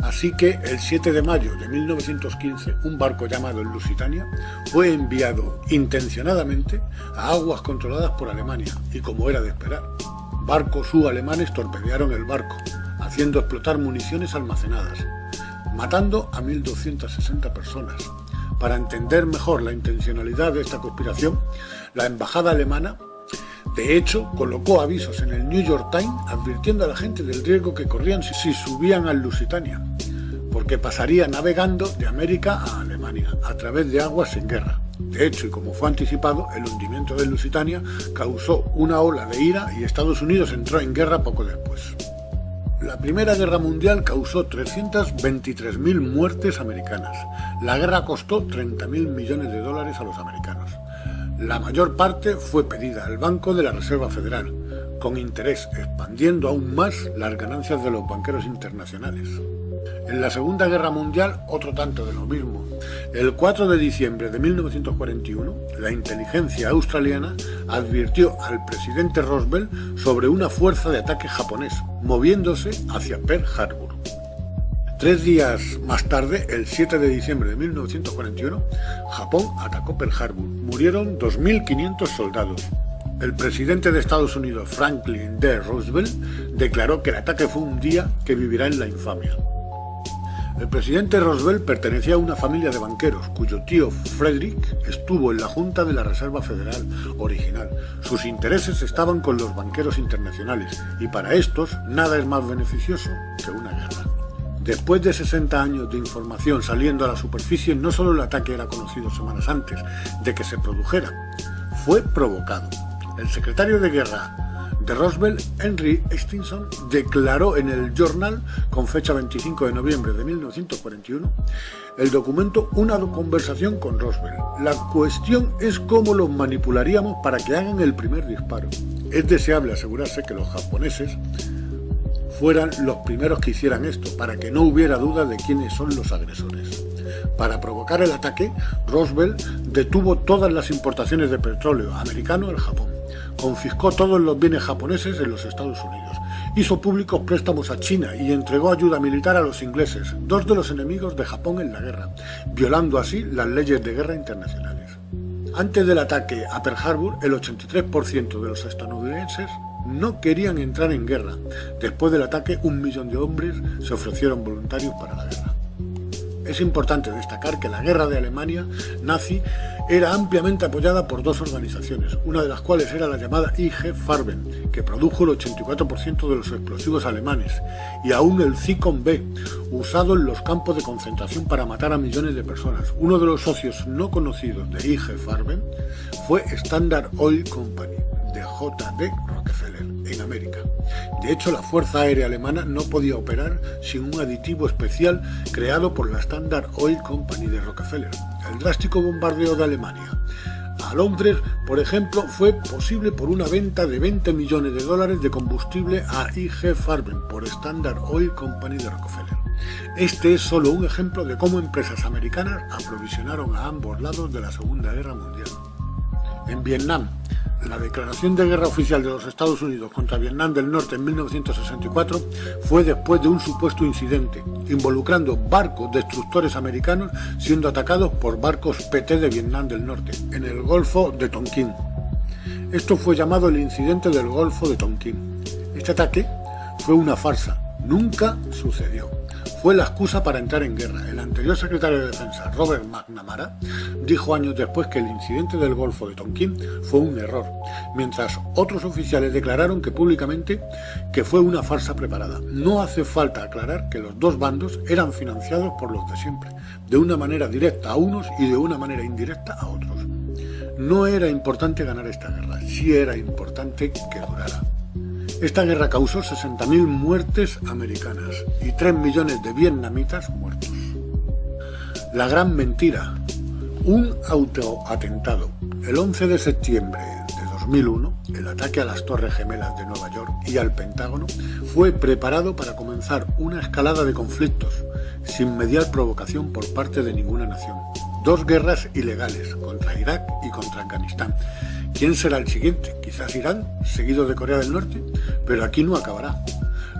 S1: Así que el 7 de mayo de 1915, un barco llamado el Lusitania fue enviado intencionadamente a aguas controladas por Alemania, y como era de esperar, barcos alemanes torpedearon el barco, haciendo explotar municiones almacenadas, matando a 1.260 personas. Para entender mejor la intencionalidad de esta conspiración, la embajada alemana de hecho, colocó avisos en el New York Times advirtiendo a la gente del riesgo que corrían si subían al Lusitania, porque pasaría navegando de América a Alemania, a través de aguas sin guerra. De hecho, y como fue anticipado, el hundimiento del Lusitania causó una ola de ira y Estados Unidos entró en guerra poco después. La Primera Guerra Mundial causó 323.000 muertes americanas. La guerra costó 30.000 millones de dólares a los americanos. La mayor parte fue pedida al Banco de la Reserva Federal, con interés, expandiendo aún más las ganancias de los banqueros internacionales. En la Segunda Guerra Mundial, otro tanto de lo mismo. El 4 de diciembre de 1941, la inteligencia australiana advirtió al presidente Roosevelt sobre una fuerza de ataque japonés, moviéndose hacia Pearl Harbor. 3 días más tarde, el 7 de diciembre de 1941, Japón atacó Pearl Harbor. Murieron 2.500 soldados. El presidente de Estados Unidos, Franklin D. Roosevelt, declaró que el ataque fue un día que vivirá en la infamia. El presidente Roosevelt pertenecía a una familia de banqueros, cuyo tío Frederick estuvo en la Junta de la Reserva Federal original. Sus intereses estaban con los banqueros internacionales, y para estos nada es más beneficioso que una guerra. Después de 60 años de información saliendo a la superficie, no solo el ataque era conocido semanas antes de que se produjera, fue provocado. El secretario de Guerra de Roosevelt, Henry Stinson declaró en el Journal, con fecha 25 de noviembre de 1941, el documento Una conversación con Roosevelt. La cuestión es cómo los manipularíamos para que hagan el primer disparo. Es deseable asegurarse que los japoneses fueran los primeros que hicieran esto, para que no hubiera duda de quiénes son los agresores. Para provocar el ataque, Roosevelt detuvo todas las importaciones de petróleo americano al Japón, confiscó todos los bienes japoneses en los Estados Unidos, hizo públicos préstamos a China y entregó ayuda militar a los ingleses, dos de los enemigos de Japón en la guerra, violando así las leyes de guerra internacionales. Antes del ataque a Pearl Harbor, el 83% de los estadounidenses no querían entrar en guerra. Después del ataque, 1 millón de hombres se ofrecieron voluntarios para la guerra. Es importante destacar que la guerra de Alemania nazi era ampliamente apoyada por dos organizaciones, una de las cuales era la llamada IG Farben, que produjo el 84% de los explosivos alemanes, y aún el Zyklon B, usado en los campos de concentración para matar a millones de personas. Uno de los socios no conocidos de IG Farben fue Standard Oil Company, de J.D. Rockefeller, en América. De hecho, la Fuerza Aérea Alemana no podía operar sin un aditivo especial creado por la Standard Oil Company de Rockefeller. El drástico bombardeo de Alemania a Londres, por ejemplo, fue posible por una venta de $20 millones de combustible a IG Farben por Standard Oil Company de Rockefeller. Este es solo un ejemplo de cómo empresas americanas aprovisionaron a ambos lados de la Segunda Guerra Mundial. En Vietnam, la declaración de guerra oficial de los Estados Unidos contra Vietnam del Norte en 1964 fue después de un supuesto incidente, involucrando barcos destructores americanos siendo atacados por barcos PT de Vietnam del Norte, en el Golfo de Tonkin. Esto fue llamado el incidente del Golfo de Tonkin. Este ataque fue una farsa, nunca sucedió. Fue la excusa para entrar en guerra. El anterior secretario de Defensa, Robert McNamara, dijo años después que el incidente del Golfo de Tonkin fue un error, mientras otros oficiales declararon públicamente que fue una farsa preparada. No hace falta aclarar que los dos bandos eran financiados por los de siempre, de una manera directa a unos y de una manera indirecta a otros. No era importante ganar esta guerra, sí era importante que durara. Esta guerra causó 60.000 muertes americanas y 3 millones de vietnamitas muertos. La gran mentira. Un autoatentado. El 11 de septiembre de 2001, el ataque a las Torres Gemelas de Nueva York y al Pentágono fue preparado para comenzar una escalada de conflictos, sin mediar provocación por parte de ninguna nación. Dos guerras ilegales, contra Irak y contra Afganistán. ¿Quién será el siguiente? Quizás Irán, seguido de Corea del Norte, pero aquí no acabará.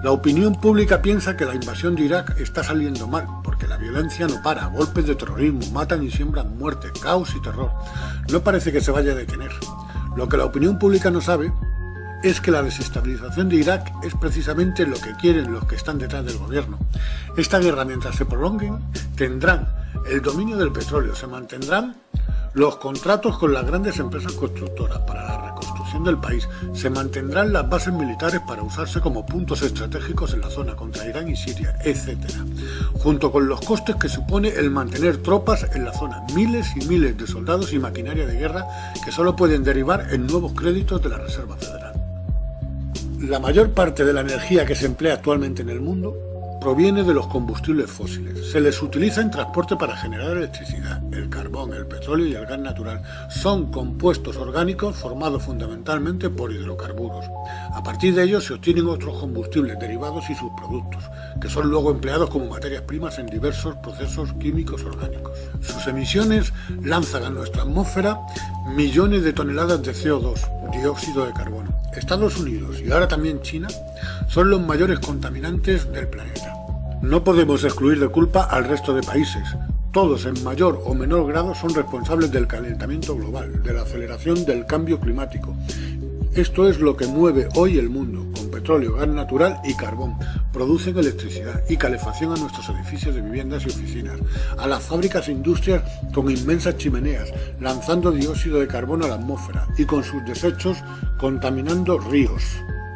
S1: La opinión pública piensa que la invasión de Irak está saliendo mal, porque la violencia no para, golpes de terrorismo, matan y siembran muerte, caos y terror. No parece que se vaya a detener. Lo que la opinión pública no sabe es que la desestabilización de Irak es precisamente lo que quieren los que están detrás del gobierno. Esta guerra, mientras se prolonguen, tendrán el dominio del petróleo, se mantendrán los contratos con las grandes empresas constructoras para la reconstrucción del país, se mantendrán las bases militares para usarse como puntos estratégicos en la zona contra Irán y Siria, etc. Junto con los costes que supone el mantener tropas en la zona, miles y miles de soldados y maquinaria de guerra que solo pueden derivar en nuevos créditos de la Reserva Federal. La mayor parte de la energía que se emplea actualmente en el mundo proviene de los combustibles fósiles. Se les utiliza en transporte para generar electricidad. El carbón, el petróleo y el gas natural son compuestos orgánicos formados fundamentalmente por hidrocarburos. A partir de ellos se obtienen otros combustibles derivados y subproductos, que son luego empleados como materias primas en diversos procesos químicos orgánicos. Sus emisiones lanzan a nuestra atmósfera millones de toneladas de CO2, dióxido de carbono. Estados Unidos y ahora también China son los mayores contaminantes del planeta. No podemos excluir de culpa al resto de países. Todos en mayor o menor grado son responsables del calentamiento global, de la aceleración del cambio climático. Esto es lo que mueve hoy el mundo. Con petróleo, gas natural y carbón producen electricidad y calefacción a nuestros edificios de viviendas y oficinas, a las fábricas e industrias con inmensas chimeneas, lanzando dióxido de carbono a la atmósfera y con sus desechos contaminando ríos,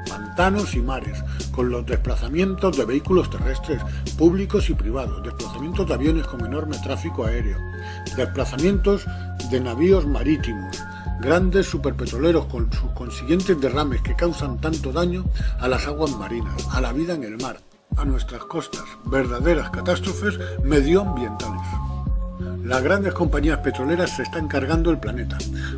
S1: pantanos y mares, con los desplazamientos de vehículos terrestres, públicos y privados, desplazamientos de aviones con enorme tráfico aéreo, desplazamientos de navíos marítimos, grandes superpetroleros con sus consiguientes derrames que causan tanto daño a las aguas marinas, a la vida en el mar, a nuestras costas, verdaderas catástrofes medioambientales. Las grandes compañías petroleras se están cargando el planeta,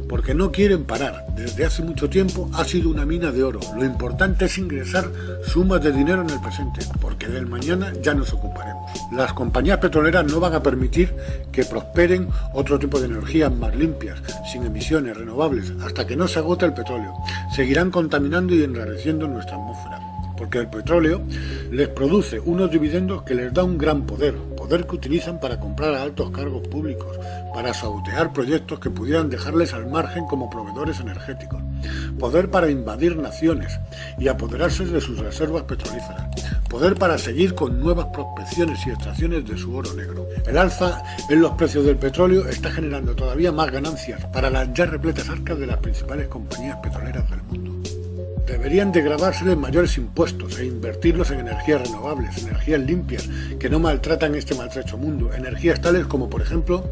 S1: porque no quieren parar. Desde hace mucho tiempo ha sido una mina de oro. Lo importante es ingresar sumas de dinero en el presente, porque del mañana ya nos ocuparemos. Las compañías petroleras no van a permitir que prosperen otro tipo de energías más limpias, sin emisiones, renovables, hasta que no se agote el petróleo. Seguirán contaminando y enrareciendo nuestra atmósfera, porque el petróleo les produce unos dividendos que les da un gran poder que utilizan para comprar a altos cargos públicos, para sabotear proyectos que pudieran dejarles al margen como proveedores energéticos, poder para invadir naciones y apoderarse de sus reservas petrolíferas, poder para seguir con nuevas prospecciones y extracciones de su oro negro. El alza en los precios del petróleo está generando todavía más ganancias para las ya repletas arcas de las principales compañías petroleras del mundo. Deberían de grabárseles mayores impuestos e invertirlos en energías renovables, energías limpias, que no maltratan este maltrecho mundo, energías tales como, por ejemplo,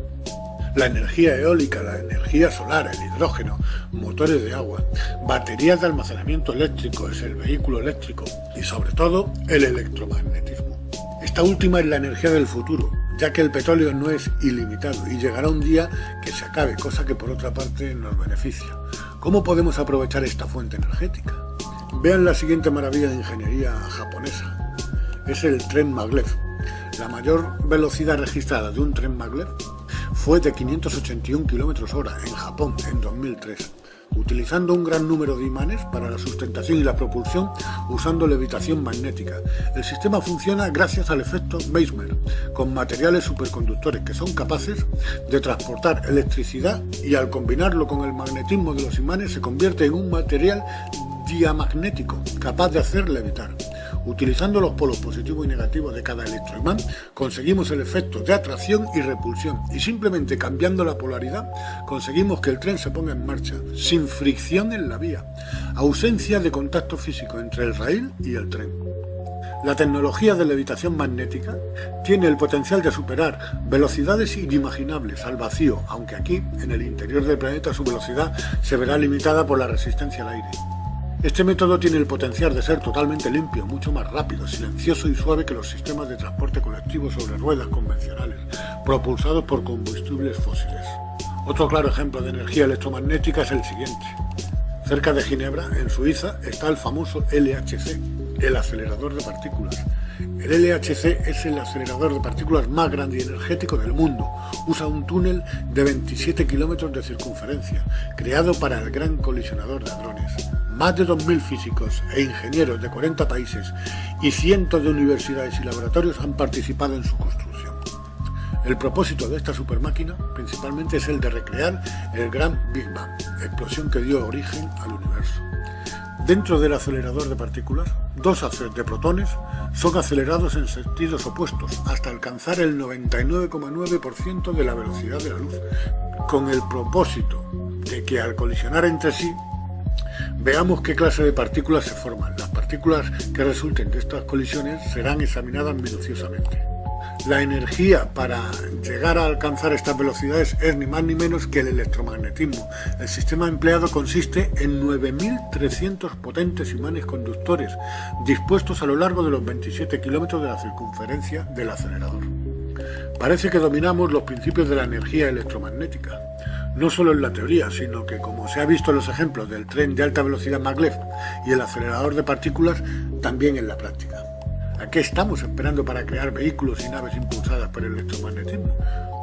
S1: la energía eólica, la energía solar, el hidrógeno, motores de agua, baterías de almacenamiento eléctrico, es el vehículo eléctrico y, sobre todo, el electromagnetismo. Esta última es la energía del futuro, ya que el petróleo no es ilimitado y llegará un día que se acabe, cosa que por otra parte nos beneficia. ¿Cómo podemos aprovechar esta fuente energética? Vean la siguiente maravilla de ingeniería japonesa. Es el tren maglev. La mayor velocidad registrada de un tren maglev fue de 581 km/h en Japón en 2003, utilizando un gran número de imanes para la sustentación y la propulsión usando levitación magnética. El sistema funciona gracias al efecto Mesmer, con materiales superconductores que son capaces de transportar electricidad y al combinarlo con el magnetismo de los imanes se convierte en un material diamagnético capaz de hacer levitar. Utilizando los polos positivo y negativo de cada electroimán, conseguimos el efecto de atracción y repulsión, y simplemente cambiando la polaridad, conseguimos que el tren se ponga en marcha, sin fricción en la vía, ausencia de contacto físico entre el raíl y el tren. La tecnología de levitación magnética tiene el potencial de superar velocidades inimaginables al vacío, aunque aquí, en el interior del planeta, su velocidad se verá limitada por la resistencia al aire. Este método tiene el potencial de ser totalmente limpio, mucho más rápido, silencioso y suave que los sistemas de transporte colectivo sobre ruedas convencionales, propulsados por combustibles fósiles. Otro claro ejemplo de energía electromagnética es el siguiente. Cerca de Ginebra, en Suiza, está el famoso LHC, el acelerador de partículas. El LHC es el acelerador de partículas más grande y energético del mundo. Usa un túnel de 27 kilómetros de circunferencia, creado para el Gran Colisionador de Hadrones. Más de 2.000 físicos e ingenieros de 40 países y cientos de universidades y laboratorios han participado en su construcción. El propósito de esta supermáquina principalmente es el de recrear el gran Big Bang, explosión que dio origen al universo. Dentro del acelerador de partículas, dos haces de protones son acelerados en sentidos opuestos hasta alcanzar el 99,9% de la velocidad de la luz, con el propósito de que al colisionar entre sí, veamos qué clase de partículas se forman. Las partículas que resulten de estas colisiones serán examinadas minuciosamente. La energía para llegar a alcanzar estas velocidades es ni más ni menos que el electromagnetismo. El sistema empleado consiste en 9.300 potentes imanes conductores dispuestos a lo largo de los 27 kilómetros de la circunferencia del acelerador. Parece que dominamos los principios de la energía electromagnética, no solo en la teoría, sino que, como se ha visto en los ejemplos del tren de alta velocidad maglev y el acelerador de partículas, también en la práctica. ¿A qué estamos esperando para crear vehículos y naves impulsadas por el electromagnetismo?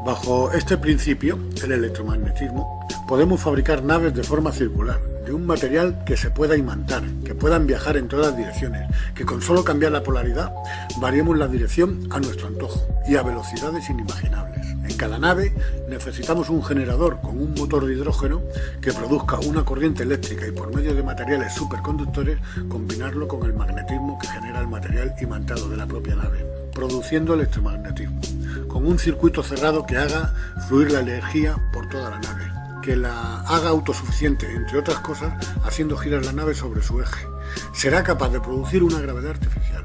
S1: Bajo este principio, el electromagnetismo, podemos fabricar naves de forma circular, de un material que se pueda imantar, que puedan viajar en todas direcciones, que con solo cambiar la polaridad variemos la dirección a nuestro antojo y a velocidades inimaginables. En cada nave necesitamos un generador con un motor de hidrógeno que produzca una corriente eléctrica y por medio de materiales superconductores combinarlo con el magnetismo que genera el material imantado de la propia nave, produciendo electromagnetismo, con un circuito cerrado que haga fluir la energía por toda la nave, que la haga autosuficiente, entre otras cosas, haciendo girar la nave sobre su eje. Será capaz de producir una gravedad artificial,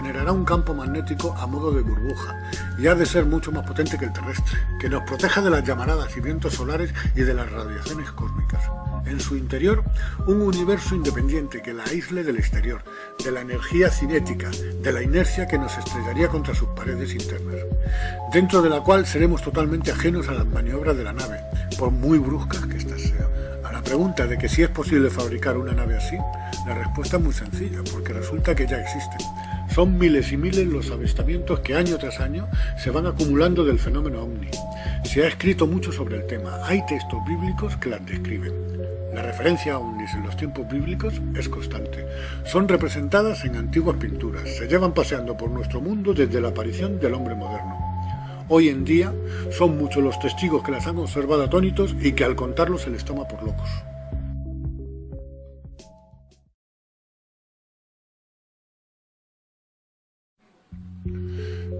S1: generará un campo magnético a modo de burbuja y ha de ser mucho más potente que el terrestre, que nos proteja de las llamaradas y vientos solares y de las radiaciones cósmicas. En su interior, un universo independiente que la aísle del exterior, de la energía cinética, de la inercia que nos estrellaría contra sus paredes internas, dentro de la cual seremos totalmente ajenos a las maniobras de la nave, por muy bruscas que éstas sean. A la pregunta de que si es posible fabricar una nave así, la respuesta es muy sencilla, porque resulta que ya existen. Son miles y miles los avistamientos que año tras año se van acumulando del fenómeno ovni. Se ha escrito mucho sobre el tema, hay textos bíblicos que las describen. La referencia a ovnis en los tiempos bíblicos es constante. Son representadas en antiguas pinturas, se llevan paseando por nuestro mundo desde la aparición del hombre moderno. Hoy en día son muchos los testigos que las han observado atónitos y que al contarlo se les toma por locos.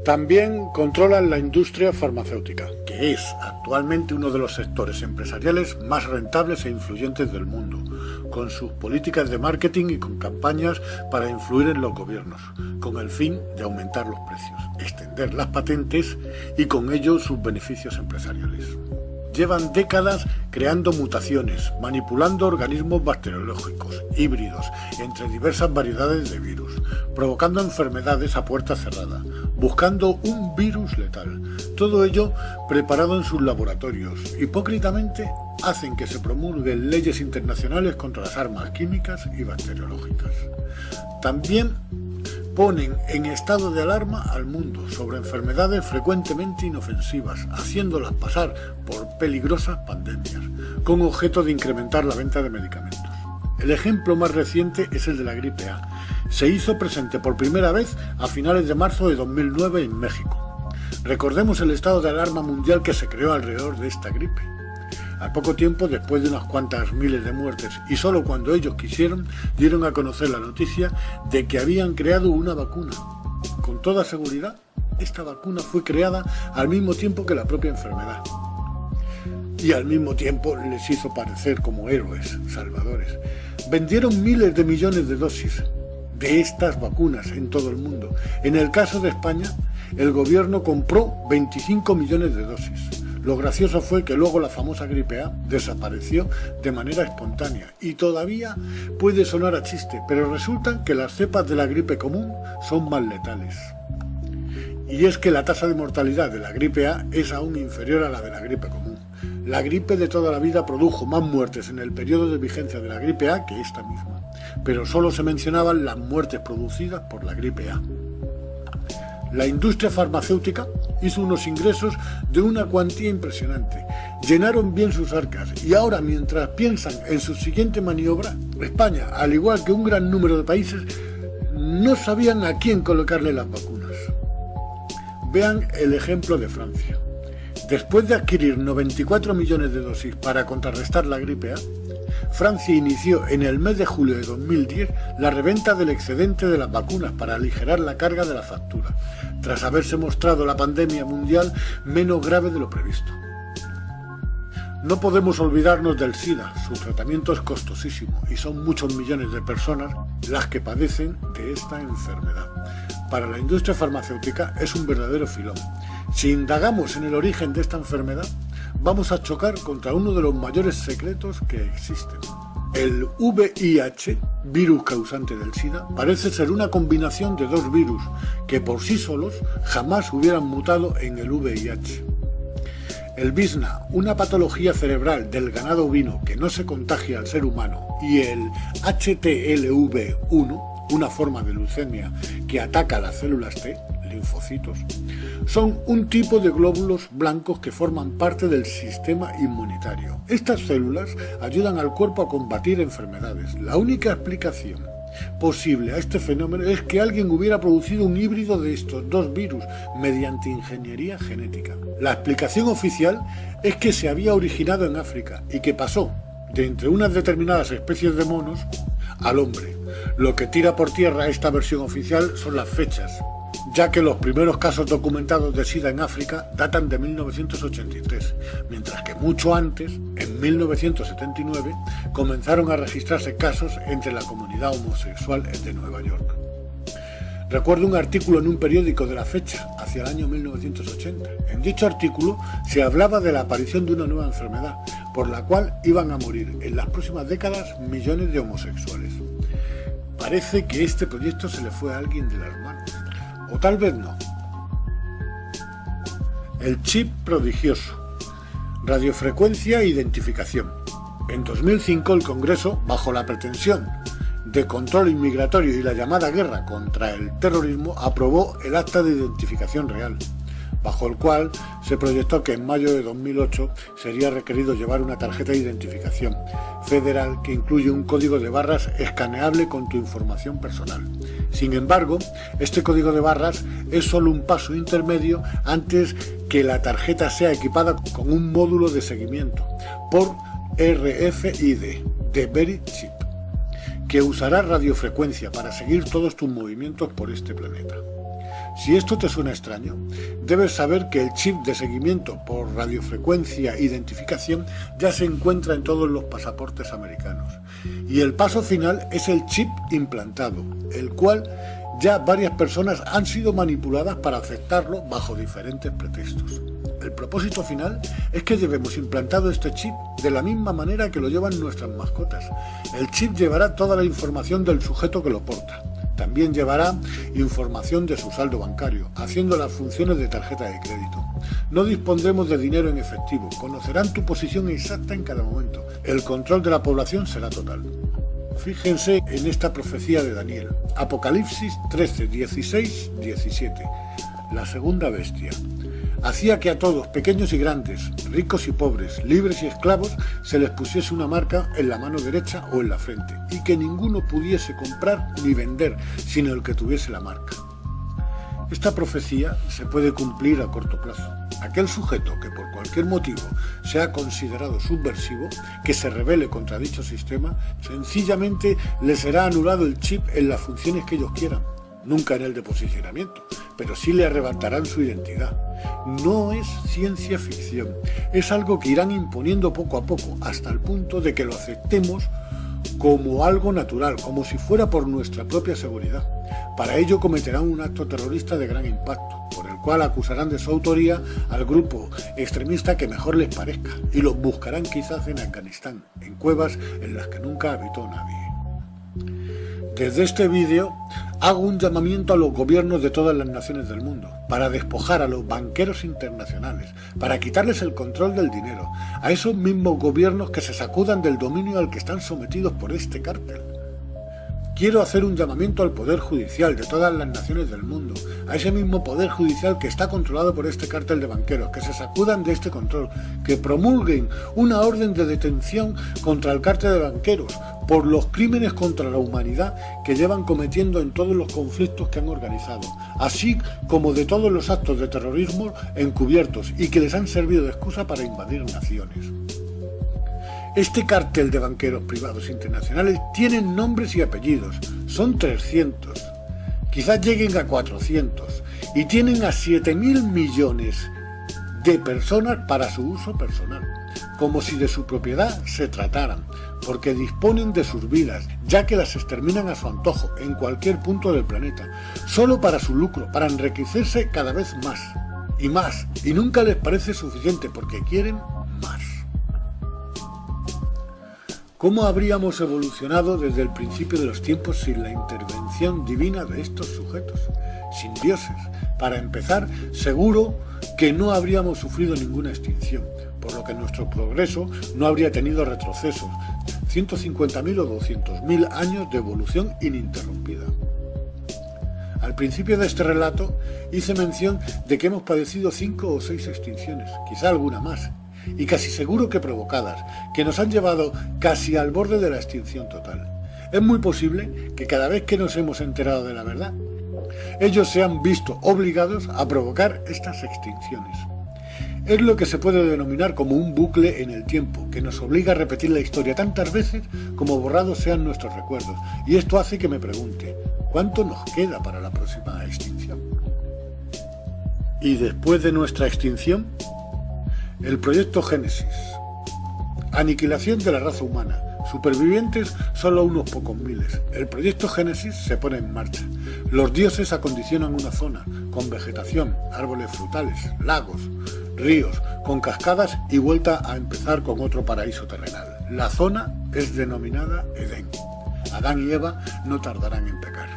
S1: También controlan la industria farmacéutica, que es actualmente uno de los sectores empresariales más rentables e influyentes del mundo, con sus políticas de marketing y con campañas para influir en los gobiernos, con el fin de aumentar los precios, extender las patentes y con ello sus beneficios empresariales. Llevan décadas creando mutaciones, manipulando organismos bacteriológicos, híbridos, entre diversas variedades de virus, provocando enfermedades a puerta cerrada, buscando un virus letal. Todo ello preparado en sus laboratorios. Hipócritamente hacen que se promulguen leyes internacionales contra las armas químicas y bacteriológicas. También ponen en estado de alarma al mundo sobre enfermedades frecuentemente inofensivas, haciéndolas pasar por peligrosas pandemias, con objeto de incrementar la venta de medicamentos. El ejemplo más reciente es el de la gripe A. Se hizo presente por primera vez a finales de marzo de 2009 en México. Recordemos el estado de alarma mundial que se creó alrededor de esta gripe. Al poco tiempo, después de unas cuantas miles de muertes, y solo cuando ellos quisieron, dieron a conocer la noticia de que habían creado una vacuna. Con toda seguridad, esta vacuna fue creada al mismo tiempo que la propia enfermedad. Y al mismo tiempo les hizo parecer como héroes, salvadores. Vendieron miles de millones de dosis de estas vacunas en todo el mundo. En el caso de España, el gobierno compró 25 millones de dosis. Lo gracioso fue que luego la famosa gripe A desapareció de manera espontánea y todavía puede sonar a chiste, pero resulta que las cepas de la gripe común son más letales. Y es que la tasa de mortalidad de la gripe A es aún inferior a la de la gripe común. La gripe de toda la vida produjo más muertes en el periodo de vigencia de la gripe A que esta misma, pero solo se mencionaban las muertes producidas por la gripe A. La industria farmacéutica hizo unos ingresos de una cuantía impresionante, llenaron bien sus arcas y ahora, mientras piensan en su siguiente maniobra, España, al igual que un gran número de países, no sabían a quién colocarle las vacunas. Vean el ejemplo de Francia. Después de adquirir 94 millones de dosis para contrarrestar la gripe A, Francia inició en el mes de julio de 2010 la reventa del excedente de las vacunas para aligerar la carga de la factura, tras haberse mostrado la pandemia mundial menos grave de lo previsto. No podemos olvidarnos del SIDA, su tratamiento es costosísimo y son muchos millones de personas las que padecen de esta enfermedad. Para la industria farmacéutica es un verdadero filón. Si indagamos en el origen de esta enfermedad, vamos a chocar contra uno de los mayores secretos que existen. El VIH, virus causante del SIDA, parece ser una combinación de dos virus que por sí solos jamás hubieran mutado en el VIH. El VISNA, una patología cerebral del ganado ovino que no se contagia al ser humano, y el HTLV-1, una forma de leucemia que ataca a las células T, linfocitos, son un tipo de glóbulos blancos que forman parte del sistema inmunitario. Estas células ayudan al cuerpo a combatir enfermedades. La única explicación posible a este fenómeno es que alguien hubiera producido un híbrido de estos dos virus mediante ingeniería genética. La explicación oficial es que se había originado en África y que pasó de entre unas determinadas especies de monos al hombre. Lo que tira por tierra esta versión oficial son las fechas, ya que los primeros casos documentados de SIDA en África datan de 1983, mientras que mucho antes, en 1979, comenzaron a registrarse casos entre la comunidad homosexual de Nueva York. Recuerdo un artículo en un periódico de la fecha, hacia el año 1980. En dicho artículo se hablaba de la aparición de una nueva enfermedad, por la cual iban a morir en las próximas décadas millones de homosexuales. Parece que este proyecto se le fue a alguien de las manos. O tal vez no. El chip prodigioso. Radiofrecuencia e identificación. En 2005 el Congreso, bajo la pretensión de control inmigratorio y la llamada guerra contra el terrorismo, aprobó el acta de identificación real, bajo el cual se proyectó que en mayo de 2008 sería requerido llevar una tarjeta de identificación federal que incluye un código de barras escaneable con tu información personal. Sin embargo, este código de barras es solo un paso intermedio antes que la tarjeta sea equipada con un módulo de seguimiento por RFID de Very Chip, que usará radiofrecuencia para seguir todos tus movimientos por este planeta. Si esto te suena extraño, debes saber que el chip de seguimiento por radiofrecuencia e identificación ya se encuentra en todos los pasaportes americanos. Y el paso final es el chip implantado, el cual ya varias personas han sido manipuladas para aceptarlo bajo diferentes pretextos. El propósito final es que llevemos implantado este chip de la misma manera que lo llevan nuestras mascotas. El chip llevará toda la información del sujeto que lo porta. También llevará información de su saldo bancario, haciendo las funciones de tarjeta de crédito. No dispondremos de dinero en efectivo, conocerán tu posición exacta en cada momento. El control de la población será total. Fíjense en esta profecía de Daniel. Apocalipsis 13, 16, 17. La segunda bestia. Hacía que a todos, pequeños y grandes, ricos y pobres, libres y esclavos, se les pusiese una marca en la mano derecha o en la frente, y que ninguno pudiese comprar ni vender, sino el que tuviese la marca. Esta profecía se puede cumplir a corto plazo. Aquel sujeto que por cualquier motivo sea considerado subversivo, que se rebele contra dicho sistema, sencillamente le será anulado el chip en las funciones que ellos quieran. Nunca en el de posicionamiento, pero sí le arrebatarán su identidad. No es ciencia ficción, es algo que irán imponiendo poco a poco, hasta el punto de que lo aceptemos como algo natural, como si fuera por nuestra propia seguridad. Para ello cometerán un acto terrorista de gran impacto, por el cual acusarán de su autoría al grupo extremista que mejor les parezca, y los buscarán quizás en Afganistán, en cuevas en las que nunca habitó nadie. Desde este vídeo hago un llamamiento a los gobiernos de todas las naciones del mundo para despojar a los banqueros internacionales, para quitarles el control del dinero, a esos mismos gobiernos que se sacudan del dominio al que están sometidos por este cártel. Quiero hacer un llamamiento al Poder Judicial de todas las naciones del mundo, a ese mismo Poder Judicial que está controlado por este cártel de banqueros, que se sacudan de este control, que promulguen una orden de detención contra el cártel de banqueros por los crímenes contra la humanidad que llevan cometiendo en todos los conflictos que han organizado, así como de todos los actos de terrorismo encubiertos y que les han servido de excusa para invadir naciones. Este cártel de banqueros privados internacionales tienen nombres y apellidos, son 300, quizás lleguen a 400, y tienen a 7.000 millones de personas para su uso personal, como si de su propiedad se trataran, porque disponen de sus vidas, ya que las exterminan a su antojo en cualquier punto del planeta, solo para su lucro, para enriquecerse cada vez más, y nunca les parece suficiente porque quieren más. ¿Cómo habríamos evolucionado desde el principio de los tiempos sin la intervención divina de estos sujetos? Sin dioses. Para empezar, seguro que no habríamos sufrido ninguna extinción, por lo que nuestro progreso no habría tenido retrocesos, 150.000 o 200.000 años de evolución ininterrumpida. Al principio de este relato hice mención de que hemos padecido 5 o 6 extinciones, quizá alguna más, y casi seguro que provocadas, que nos han llevado casi al borde de la extinción total. Es muy posible que cada vez que nos hemos enterado de la verdad, ellos se han visto obligados a provocar estas extinciones. Es lo que se puede denominar como un bucle en el tiempo, que nos obliga a repetir la historia tantas veces como borrados sean nuestros recuerdos, y esto hace que me pregunte, ¿cuánto nos queda para la próxima extinción? ¿Y después de nuestra extinción? El proyecto Génesis. Aniquilación de la raza humana, Supervivientes solo unos pocos miles. El proyecto Génesis se pone en marcha. Los dioses acondicionan una zona con vegetación, árboles frutales, lagos, ríos, con cascadas y vuelta a empezar con otro paraíso terrenal. La zona es denominada Edén. Adán y Eva no tardarán en pecar.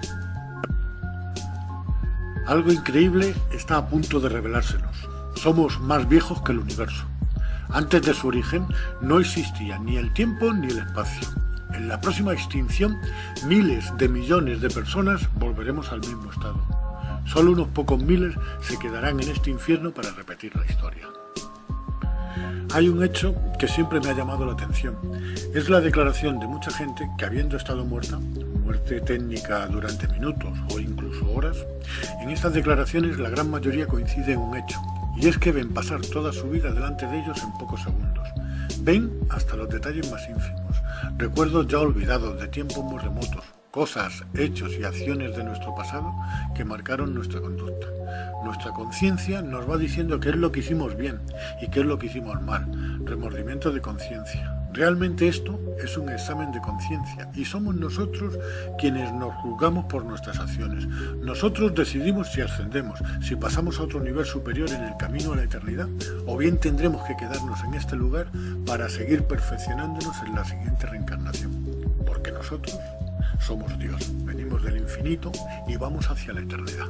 S1: Algo increíble está a punto de revelársenos. Somos más viejos que el universo. Antes de su origen no existía ni el tiempo ni el espacio. En la próxima extinción, miles de millones de personas volveremos al mismo estado. Solo unos pocos miles se quedarán en este infierno para repetir la historia. Hay un hecho que siempre me ha llamado la atención. Es la declaración de mucha gente que, habiendo estado muerta, muerte técnica durante minutos o incluso horas, en estas declaraciones la gran mayoría coincide en un hecho, y es que ven pasar toda su vida delante de ellos en pocos segundos. Ven hasta los detalles más ínfimos, recuerdos ya olvidados de tiempos muy remotos, cosas, hechos y acciones de nuestro pasado que marcaron nuestra conducta. Nuestra conciencia nos va diciendo qué es lo que hicimos bien y qué es lo que hicimos mal. Remordimiento de conciencia. Realmente esto es un examen de conciencia y somos nosotros quienes nos juzgamos por nuestras acciones. Nosotros decidimos si ascendemos, si pasamos a otro nivel superior en el camino a la eternidad, o bien tendremos que quedarnos en este lugar para seguir perfeccionándonos en la siguiente reencarnación. Porque nosotros somos Dios, venimos del infinito y vamos hacia la eternidad.